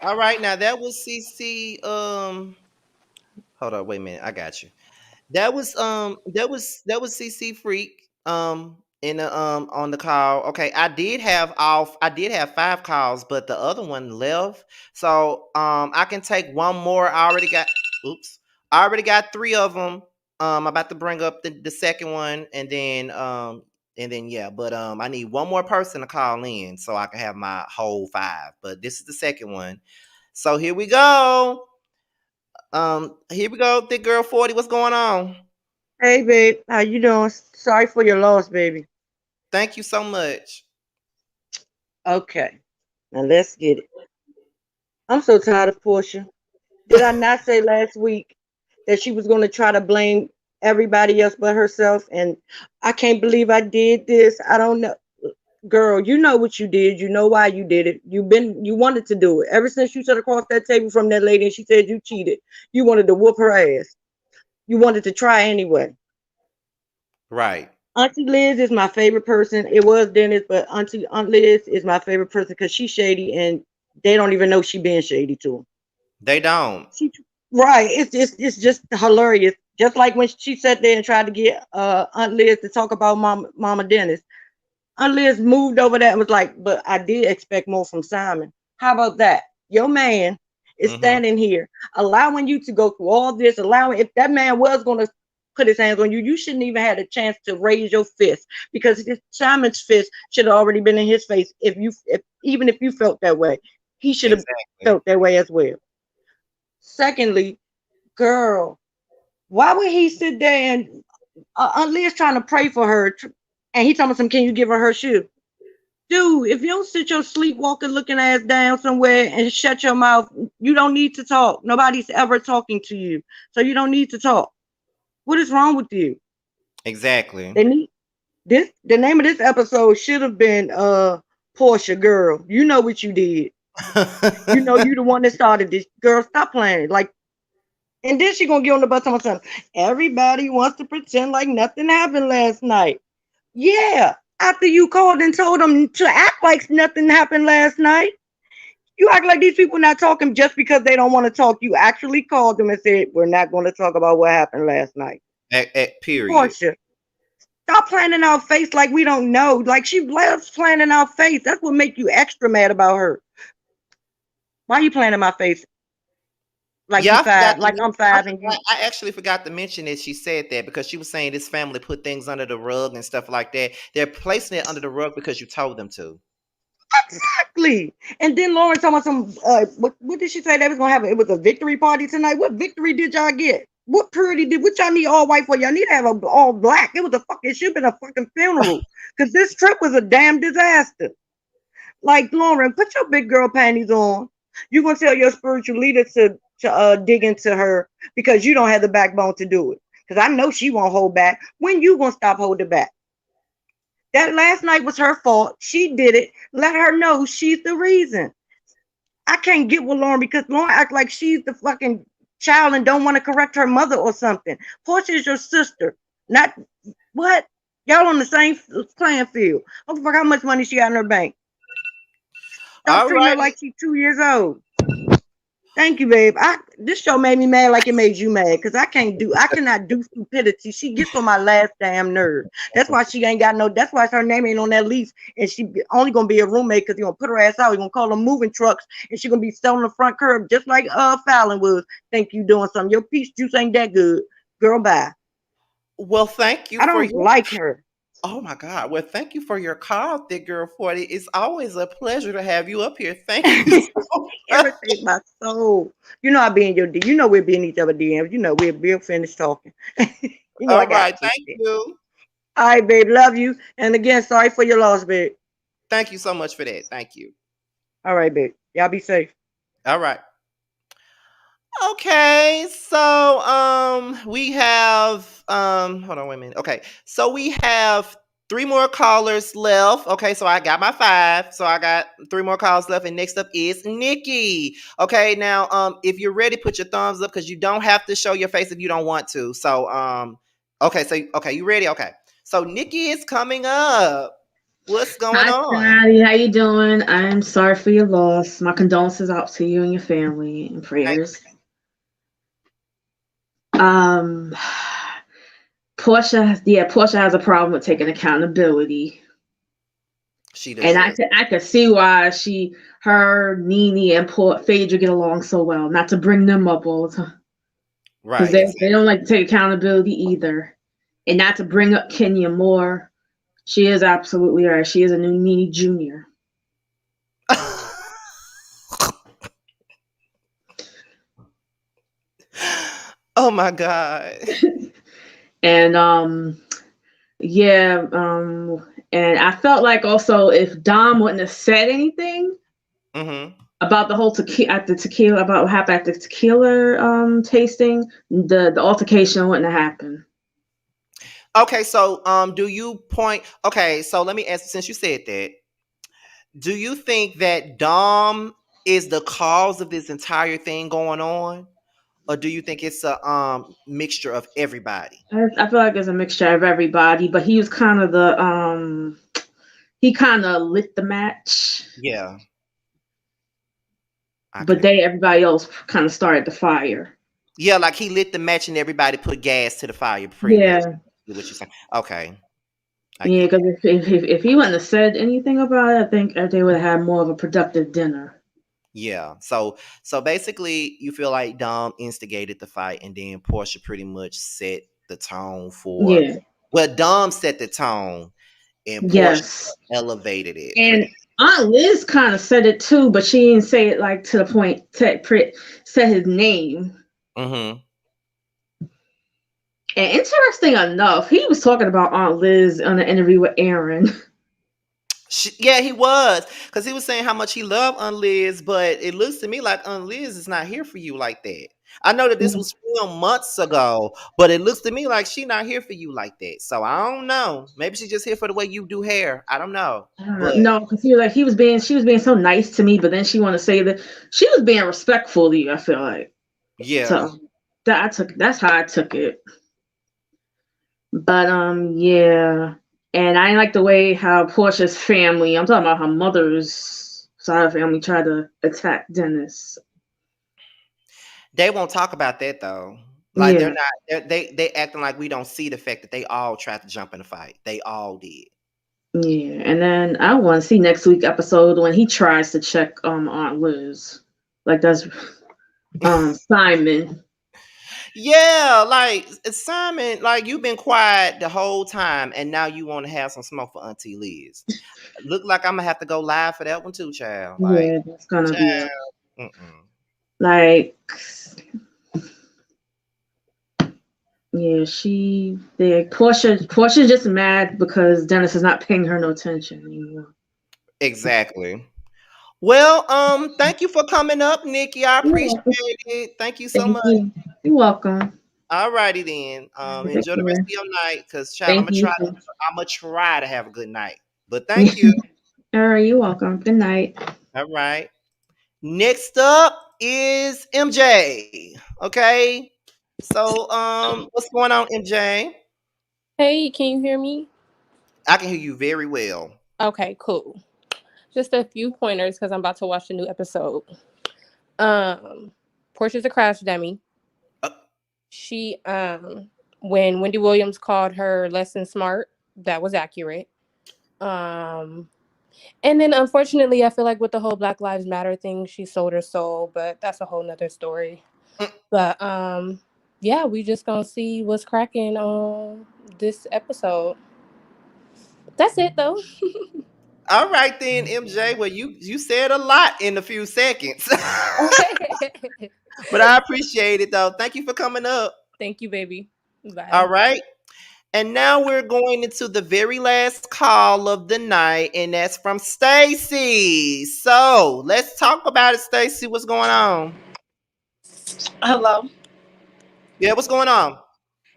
Speaker 1: All right. Now that was CC. Hold on. Wait a minute. I got you. That was CC Freak in the on the call. Okay, I did have 5 calls, but the other one left. So I can take one more. I already got 3 of them. I'm about to bring up the second one, and then yeah, but I need one more person to call in so I can have my whole 5. But this is the second one. So here we go. Here we go. Thick girl 40. What's going on?
Speaker 3: Hey, babe, how you doing? Sorry for your loss, baby.
Speaker 1: Thank you so much.
Speaker 3: Okay, now let's get it. I'm so tired of Portia. Did I not say last week that she was going to try to blame everybody else but herself? And I can't believe I did this. I don't know. Girl, you know what you did. You know why you did it. You wanted to do it. Ever since you sat across that table from that lady and she said you cheated, you wanted to whoop her ass. You wanted to try anyway.
Speaker 1: Right.
Speaker 3: Auntie Liz is my favorite person. It was Dennis, but Aunt Liz is my favorite person because she's shady and they don't even know she being shady to them.
Speaker 1: They don't.
Speaker 3: She, right. It's just hilarious. Just like when she sat there and tried to get Aunt Liz to talk about Mama Dennis. Aunt Liz moved over that and was like, but I did expect more from Simon. How about that? Your man is
Speaker 1: Mm-hmm.
Speaker 3: standing here, allowing you to go through all this, allowing if that man was gonna put his hands on you, you shouldn't even had a chance to raise your fist because Simon's fist should have already been in his face if even if you felt that way. He should have
Speaker 1: Exactly.
Speaker 3: felt that way as well. Secondly, girl, why would he sit there and Aunt Liz trying to pray for her and he telling some, can you give her shoe? Dude, if you don't sit your sleepwalking looking ass down somewhere and shut your mouth, you don't need to talk. Nobody's ever talking to you. So you don't need to talk. What is wrong with you?
Speaker 1: Exactly.
Speaker 3: They need the name of this episode should have been Porsha girl. You know what you did. You know you the one that started this. Girl, stop playing. Like and then she gonna get on the bus on something. Everybody wants to pretend like nothing happened last night. Yeah. After you called and told them to act like nothing happened last night. You act like these people not talking just because they don't want to talk. You actually called them and said, we're not going to talk about what happened last night.
Speaker 1: Period.
Speaker 3: Portia, stop playing in our face like we don't know. Like she loves playing in our face. That's what make you extra mad about her. Why are you playing in my face? Like
Speaker 1: Yeah,
Speaker 3: you
Speaker 1: I forgot
Speaker 3: five,
Speaker 1: to
Speaker 3: like I'm
Speaker 1: mention.
Speaker 3: five and you
Speaker 1: I actually forgot to mention that she said that because she was saying this family put things under the rug and stuff like that. They're placing it under the rug because you told them to.
Speaker 3: exactly. And then Lauren talking about some what did she say they was gonna have? It was a victory party tonight. What victory did y'all get? What purity did what y'all need all white for? Y'all need to have a all black. It was a fucking it should have been a fucking funeral. Cause this trip was a damn disaster. Like Lauren, put your big girl panties on. You gonna tell your spiritual leader to dig into her because you don't have the backbone to do it. Because I know she won't hold back. When you gonna stop holding back? That last night was her fault. She did it. Let her know she's the reason. I can't get with Lauren because Lauren act like she's the fucking child and don't want to correct her mother or something. Portia is your sister. Not what? Y'all on the same playing field. I don't fuck how much money she got in her bank. Stop
Speaker 1: All
Speaker 3: treating her
Speaker 1: right.
Speaker 3: like she's 2 years old. Thank you, babe. This show made me mad like it made you mad because I cannot do stupidity. She gets on my last damn nerve. That's why she ain't got no. That's why her name ain't on that lease, and only gonna be a roommate because you gonna put her ass out. You gonna call them moving trucks, and she gonna be selling the front curb just like Fallon was. Think you doing something? Your peach juice ain't that good, girl. Bye.
Speaker 1: Well, thank you
Speaker 3: I
Speaker 1: for
Speaker 3: don't
Speaker 1: your.
Speaker 3: like her.
Speaker 1: Oh my God. Well, thank you for your call, Thick Girl 40. It's always a pleasure to have you up here. Thank you so much.
Speaker 3: Irritate my soul. You know I be in your D. You know we'll be in each other DMs. You know we'll finish talking. You know I
Speaker 1: All
Speaker 3: got
Speaker 1: right.
Speaker 3: you.
Speaker 1: Thank you.
Speaker 3: All right, babe. Love you. And again, sorry for your loss, babe.
Speaker 1: Thank you so much for that. Thank you.
Speaker 3: All right, babe. Y'all be safe.
Speaker 1: All right. Okay, so we have hold on wait a minute. Okay. So we have three more callers left. Okay, so I got my five. So I got three more calls left and next up is Nikki. Okay, now if you're ready put your thumbs up cuz you don't have to show your face if you don't want to. So okay, you ready? Okay. So Nikki is coming up. What's going
Speaker 4: Hi,
Speaker 1: on?
Speaker 4: Scotty. How you doing? I'm sorry for your loss. My condolences out to you and your family and
Speaker 1: Thank
Speaker 4: prayers. Um, Portia has a problem with taking accountability,
Speaker 1: she
Speaker 4: and
Speaker 1: does.
Speaker 4: I could see why her, Nene, and Phaedra get along so well. Not to bring them up all the time because
Speaker 1: Right,
Speaker 4: they don't like to take accountability either, and not to bring up Kenya more. She is absolutely right. She is a new Nene Junior.
Speaker 1: exactly. Oh my God.
Speaker 4: And yeah, and I felt like also if Dom wouldn't have said anything
Speaker 1: Hmm.
Speaker 4: about the whole tequila about what happened at the tequila tasting, the altercation wouldn't have happened.
Speaker 1: Okay, so do you point okay, so let me ask since you said that, do you think that Dom is the cause of this entire thing going on? Or do you think it's a mixture of everybody?
Speaker 4: I feel like there's a mixture of everybody, but he was kind of the he kind of lit the match,
Speaker 1: Yeah, I can
Speaker 4: but
Speaker 1: agree.
Speaker 4: everybody else kind of started the fire.
Speaker 1: Yeah, like he lit the match and everybody put gas to the fire, pretty much.
Speaker 4: Yeah,
Speaker 1: Is what you're saying. Okay, I
Speaker 4: yeah,
Speaker 1: get
Speaker 4: because if he wouldn't have said anything about it, I think they would have had more of a productive dinner.
Speaker 1: yeah. So basically you feel like Dom instigated the fight and then Portia pretty much set the tone for
Speaker 4: Yeah.
Speaker 1: well, Dom set the tone and Portia
Speaker 4: Yes.
Speaker 1: elevated it
Speaker 4: And
Speaker 1: pretty.
Speaker 4: Aunt Liz kind of said it too, but she didn't say it like to the point said his name.
Speaker 1: Mm-hmm.
Speaker 4: And interesting enough, he was talking about Aunt Liz on an interview with Aaron.
Speaker 1: Yeah, he was because he was saying how much he loved Aunt Liz, but it looks to me like Aunt Liz is not here for you like that. I know that this was filmed months ago, but it looks to me like she not here for you like that. So I don't know. Maybe she's just here for the way you do hair. I don't know,
Speaker 4: I don't know.
Speaker 1: but
Speaker 4: No, because she was being so nice to me, but then she wanted to say that she was being respectful to you. I feel like
Speaker 1: yeah.
Speaker 4: so that's how I took it. But yeah, and I like the way how Portia's family. I'm talking about her mother's side of the family tried to attack Dennis.
Speaker 1: They won't talk about that though. Like they're
Speaker 4: Yeah,
Speaker 1: not. They acting like we don't see the fact that they all tried to jump in the fight. They all did.
Speaker 4: yeah. And then I want to see next week episode when he tries to check Aunt Liz. Like that's Simon.
Speaker 1: Yeah, like Simon, like you've been quiet the whole time, and now you want to have some smoke for Auntie Liz. Look like I'm gonna have to go live for that one too, child. Like,
Speaker 4: Yeah, that's gonna be
Speaker 1: child.
Speaker 4: a
Speaker 1: Mm-mm.
Speaker 4: like yeah, Portia's just mad because Dennis is not paying her no attention anymore.
Speaker 1: Exactly. Well, thank you for coming up, Nikki. I
Speaker 4: You're
Speaker 1: appreciate
Speaker 4: welcome.
Speaker 1: it. Thank you so
Speaker 4: Thank
Speaker 1: much.
Speaker 4: you. You're welcome.
Speaker 1: All righty then.
Speaker 4: Take
Speaker 1: Enjoy the rest
Speaker 4: care.
Speaker 1: of your night, cause child,
Speaker 4: Thank you.
Speaker 1: I'm gonna try to have a good night. But thank you.
Speaker 4: All right, you're welcome. Good night.
Speaker 1: All right. Next up is MJ. Okay. So, what's going on, MJ?
Speaker 5: Hey, can you hear me?
Speaker 1: I can hear you very well.
Speaker 5: Okay, cool. Just a few pointers because I'm about to watch a new episode. Um, Portia's a crash dummy.
Speaker 1: Uh,
Speaker 5: She when Wendy Williams called her less than smart, that was accurate. Um and then unfortunately I feel like with the whole Black Lives Matter thing, she sold her soul, but that's a whole nother story.
Speaker 1: mm.
Speaker 5: But yeah, we just gonna see what's cracking on this episode. That's it though.
Speaker 1: All right then, MJ. Well, you said a lot in a few seconds, but I appreciate it though. Thank you for coming up.
Speaker 5: Thank you, baby.
Speaker 1: All
Speaker 5: Bye.
Speaker 1: right. And now we're going into the very last call of the night, and that's from Stacy. So let's talk about it, Stacy. What's going on?
Speaker 6: Hello.
Speaker 1: Yeah, what's going on?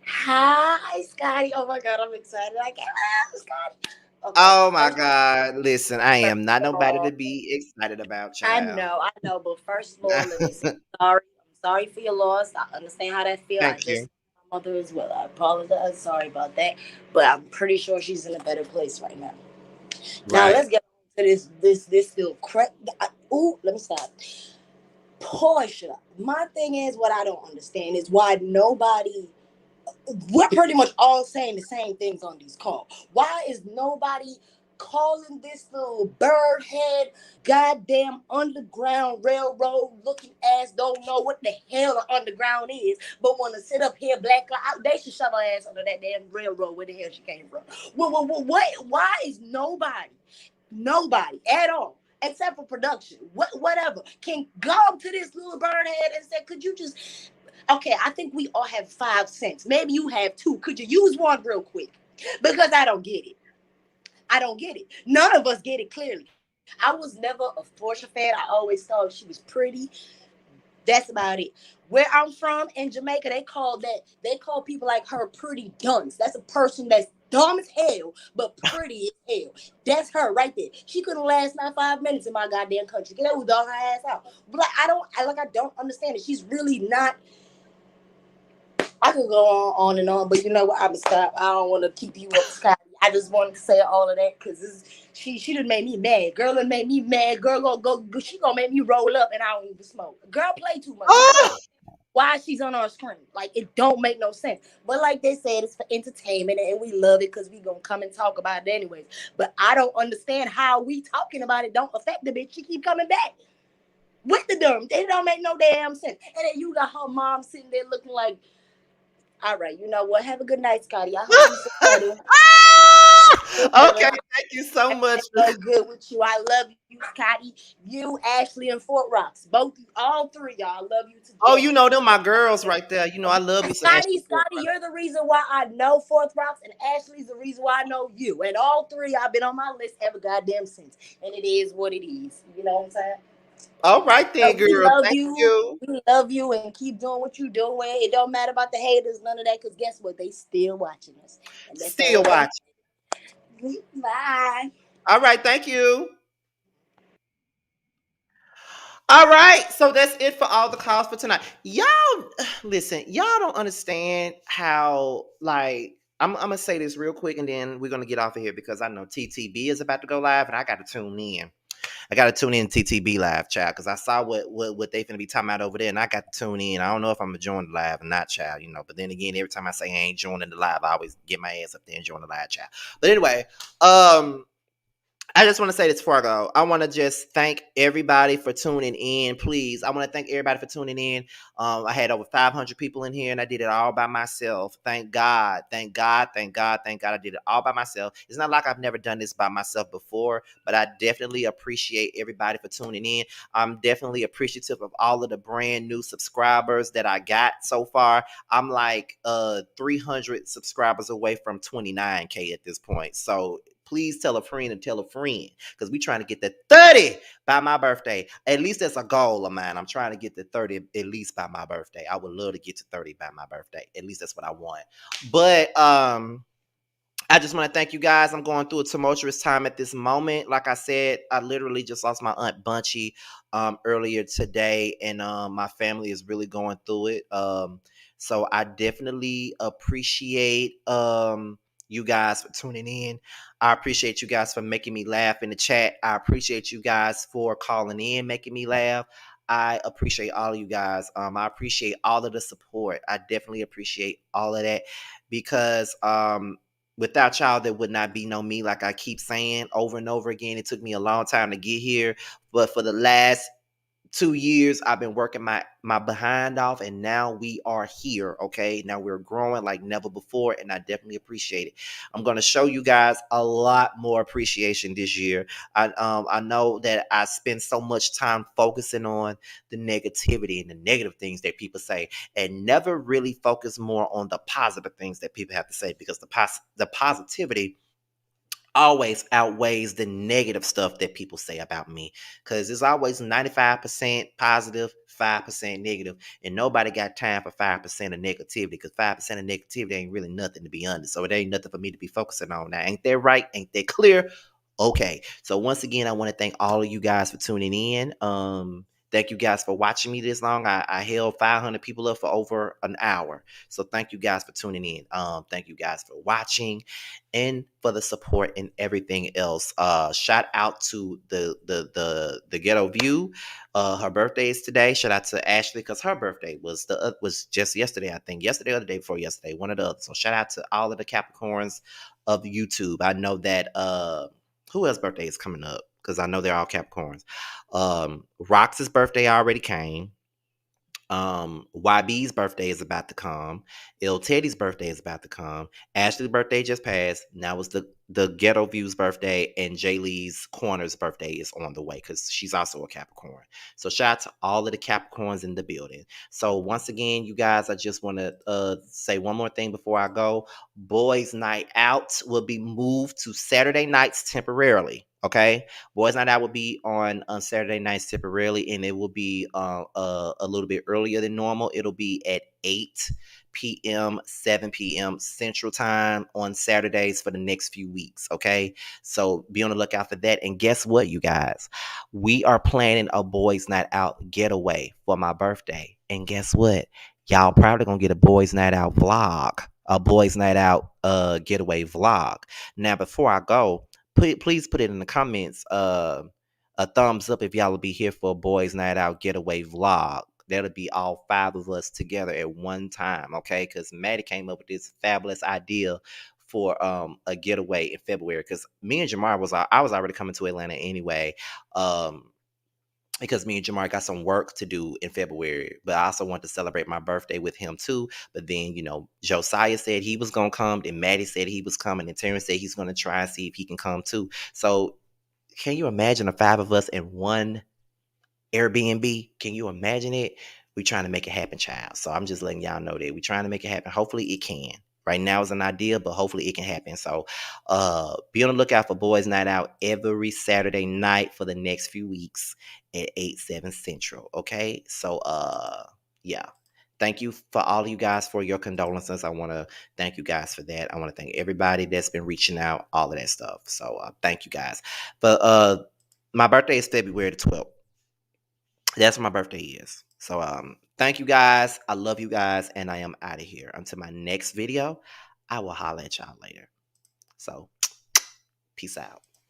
Speaker 6: Hi, Scotty. Oh my God, I'm excited. I can't laugh, Scotty. Okay.
Speaker 1: Oh my God. Listen, I
Speaker 6: First
Speaker 1: am not
Speaker 6: of
Speaker 1: nobody to
Speaker 6: all,
Speaker 1: be excited about,
Speaker 6: I
Speaker 1: child.
Speaker 6: know, I know, but first of all, let me say sorry. I'm sorry for your loss. I understand how that feels. I
Speaker 1: Thank you.
Speaker 6: just my mother as well. I apologize. Sorry about that, but I'm pretty sure she's in a better place right now. Now
Speaker 1: Right.
Speaker 6: let's get on to this little crap. Ooh, let me stop. Porsha. My thing is, what I don't understand is why nobody we're pretty much all saying the same things on these calls. Why is nobody calling this little bird head, goddamn underground railroad looking ass don't know what the hell the underground is, but want to sit up here black out? They should shove her ass under that damn railroad where the hell she came from. What? Why is nobody at all, except for production, whatever, can go to this little bird head and say, could you just okay, I think we all have 5 cents. Maybe you have two. Could you use one real quick? Because I don't get it. I don't get it. None of us get it clearly. I was never a Porsche fan. I always thought she was pretty. That's about it. Where I'm from in Jamaica, they call people like her pretty dunce. That's a person that's dumb as hell, but pretty as hell. That's her right there. She couldn't last not 5 minutes in my goddamn country. Get that who dog her ass out. But like, I don't understand it. She's really not. I could go on and on, but you know what? I'm gonna stop. I don't want to keep you up, Scotty. I just wanted to say all of that because she done made me mad. Girl done made me mad. Girl go. She gonna make me roll up, and I don't even smoke. Girl play too much. I don't
Speaker 1: Oh,
Speaker 6: why she's on our screen. Like it don't make no sense. But like they said, it's for entertainment, and we love it because we gonna come and talk about it anyways. But I don't understand how we talking about it don't affect the bitch. She keep coming back with the dumb. It don't make no damn sense. And then you got her mom sitting there looking like, all right, you know what? Have a good night, Scotty. I hope you feel better. Feel
Speaker 1: okay.
Speaker 6: better.
Speaker 1: Thank you so much.
Speaker 6: Everything go good with you. I love you, Scotty. You, Ashley, and Fort Rocks. Both, all three, y'all. I love you to
Speaker 1: Oh,
Speaker 6: death.
Speaker 1: you know them, my girls right there. You know I love me some
Speaker 6: Scotty,
Speaker 1: Ashley Ford.
Speaker 6: Scotty, you're the reason why I know Fort Rocks, and Ashley's the reason why I know you. And all three, I've been on my list ever goddamn since. And it is what it is. You know what I'm saying?
Speaker 1: All right then,
Speaker 6: So we
Speaker 1: girl.
Speaker 6: love
Speaker 1: Thank
Speaker 6: you.
Speaker 1: you.
Speaker 6: We love you, and keep doing what you're doing. It don't matter about the haters, none of that. Because guess what? They still watching us, and that's
Speaker 1: Still
Speaker 6: all that.
Speaker 1: watching.
Speaker 6: Bye.
Speaker 1: All right, thank you. All right, so that's it for all the calls for tonight. Y'all, listen, y'all don't understand how, like, I'm gonna say this real quick and then we're gonna get off of here because I know TTB is about to go live and I gotta tune in. I gotta tune in TTB live, child, because I saw what they finna be talking about over there, and I got to tune in. I don't know if I'm gonna join the live or not, child. You know, but then again, every time I say I ain't joining the live, I always get my ass up there and join the live, child. But anyway, um, I just want to say this before I go. I want to just thank everybody for tuning in. Please, I want to thank everybody for tuning in. I had over 500 people in here, and I did it all by myself. Thank God, thank God, thank God, thank God. I did it all by myself. It's not like I've never done this by myself before, but I definitely appreciate everybody for tuning in. I'm definitely appreciative of all of the brand new subscribers that I got so far. I'm like 300 subscribers away from 29K at this point. So please tell a friend and tell a friend because we trying to get the 30 by my birthday. At least that's a goal of mine. I'm trying to get the 30 at least by my birthday. I would love to get to 30 by my birthday. At least that's what I want. But I just want to thank you guys. I'm going through a tumultuous time at this moment. Like I said, I literally just lost my aunt Bunchy earlier today, and my family is really going through it. So I definitely appreciate you guys for tuning in. I appreciate you guys for making me laugh in the chat. I appreciate you guys for calling in, making me laugh. I appreciate all of you guys. I appreciate all of the support. I definitely appreciate all of that because without y'all, there would not be no me. Like I keep saying over and over again, it took me a long time to get here, but for the last 2 years I've been working my behind off, and now we are here. Okay, now we're growing like never before, and I definitely appreciate it. I'm going to show you guys a lot more appreciation this year. I know that I spend so much time focusing on the negativity and the negative things that people say, and never really focus more on the positive things that people have to say, because the positivity always outweighs the negative stuff that people say about me, because it's always 95% positive, 5% negative, and nobody got time for 5% of negativity, because 5% of negativity ain't really nothing, to be honest. So it ain't nothing for me to be focusing on. Now, ain't that right? Ain't that clear? Okay, so once again, I want to thank all of you guys for tuning in. Thank you guys for watching me this long. I held 500 people up for over an hour, so thank you guys for tuning in. Thank you guys for watching and for the support and everything else. Shout out to the Ghetto View. Her birthday is today. Shout out to Ashley, because her birthday was just yesterday. I think yesterday or the day before yesterday, one of the others. So shout out to all of the Capricorns of YouTube. I know that who else's birthday is coming up, because I know they're all Capricorns. Rox's birthday already came. YB's birthday is about to come. Il Teddy's birthday is about to come. Ashley's birthday just passed. Now it's the Ghetto View's birthday, and Jay Lee's Corner's birthday is on the way, because she's also a Capricorn. So shout out to all of the Capricorns in the building. So once again, you guys, I just want to say one more thing before I go. Boys Night Out will be moved to Saturday nights temporarily. Okay, Boys Night Out will be on Saturday nights temporarily, and it will be a little bit earlier than normal. It'll be at 8 p.m., 7 p.m. Central Time on Saturdays for the next few weeks. Okay, so be on the lookout for that. And guess what, you guys? We are planning a Boys Night Out getaway for my birthday. And guess what? Y'all probably gonna get a Boys Night Out vlog, a Boys Night Out getaway vlog. Now, before I go, please put it in the comments. A thumbs up if y'all will be here for a Boys Night Out getaway vlog. That'll be all 5 of us together at one time, okay? Because Maddie came up with this fabulous idea for a getaway in February. Because me and Jamar I was already coming to Atlanta anyway. Because me and Jamar got some work to do in February, but I also want to celebrate my birthday with him too. But then, Josiah said he was gonna come, and Maddie said he was coming, and Terrence said he's gonna try and see if he can come too. So can you imagine the 5 of us in one Airbnb? Can you imagine it? We're trying to make it happen, child. So I'm just letting y'all know that we're trying to make it happen. Hopefully it can. Right now it's an idea, but hopefully it can happen. So be on the lookout for Boys Night Out every Saturday night for the next few weeks at 8, 7 Central. Okay? So yeah. Thank you for all of you guys for your condolences. I want to thank you guys for that. I want to thank everybody that's been reaching out, all of that stuff. So thank you guys. But my birthday is February the 12th. That's what my birthday is. So thank you guys. I love you guys, and I am out of here. Until my next video, I will holler at y'all later. So peace out.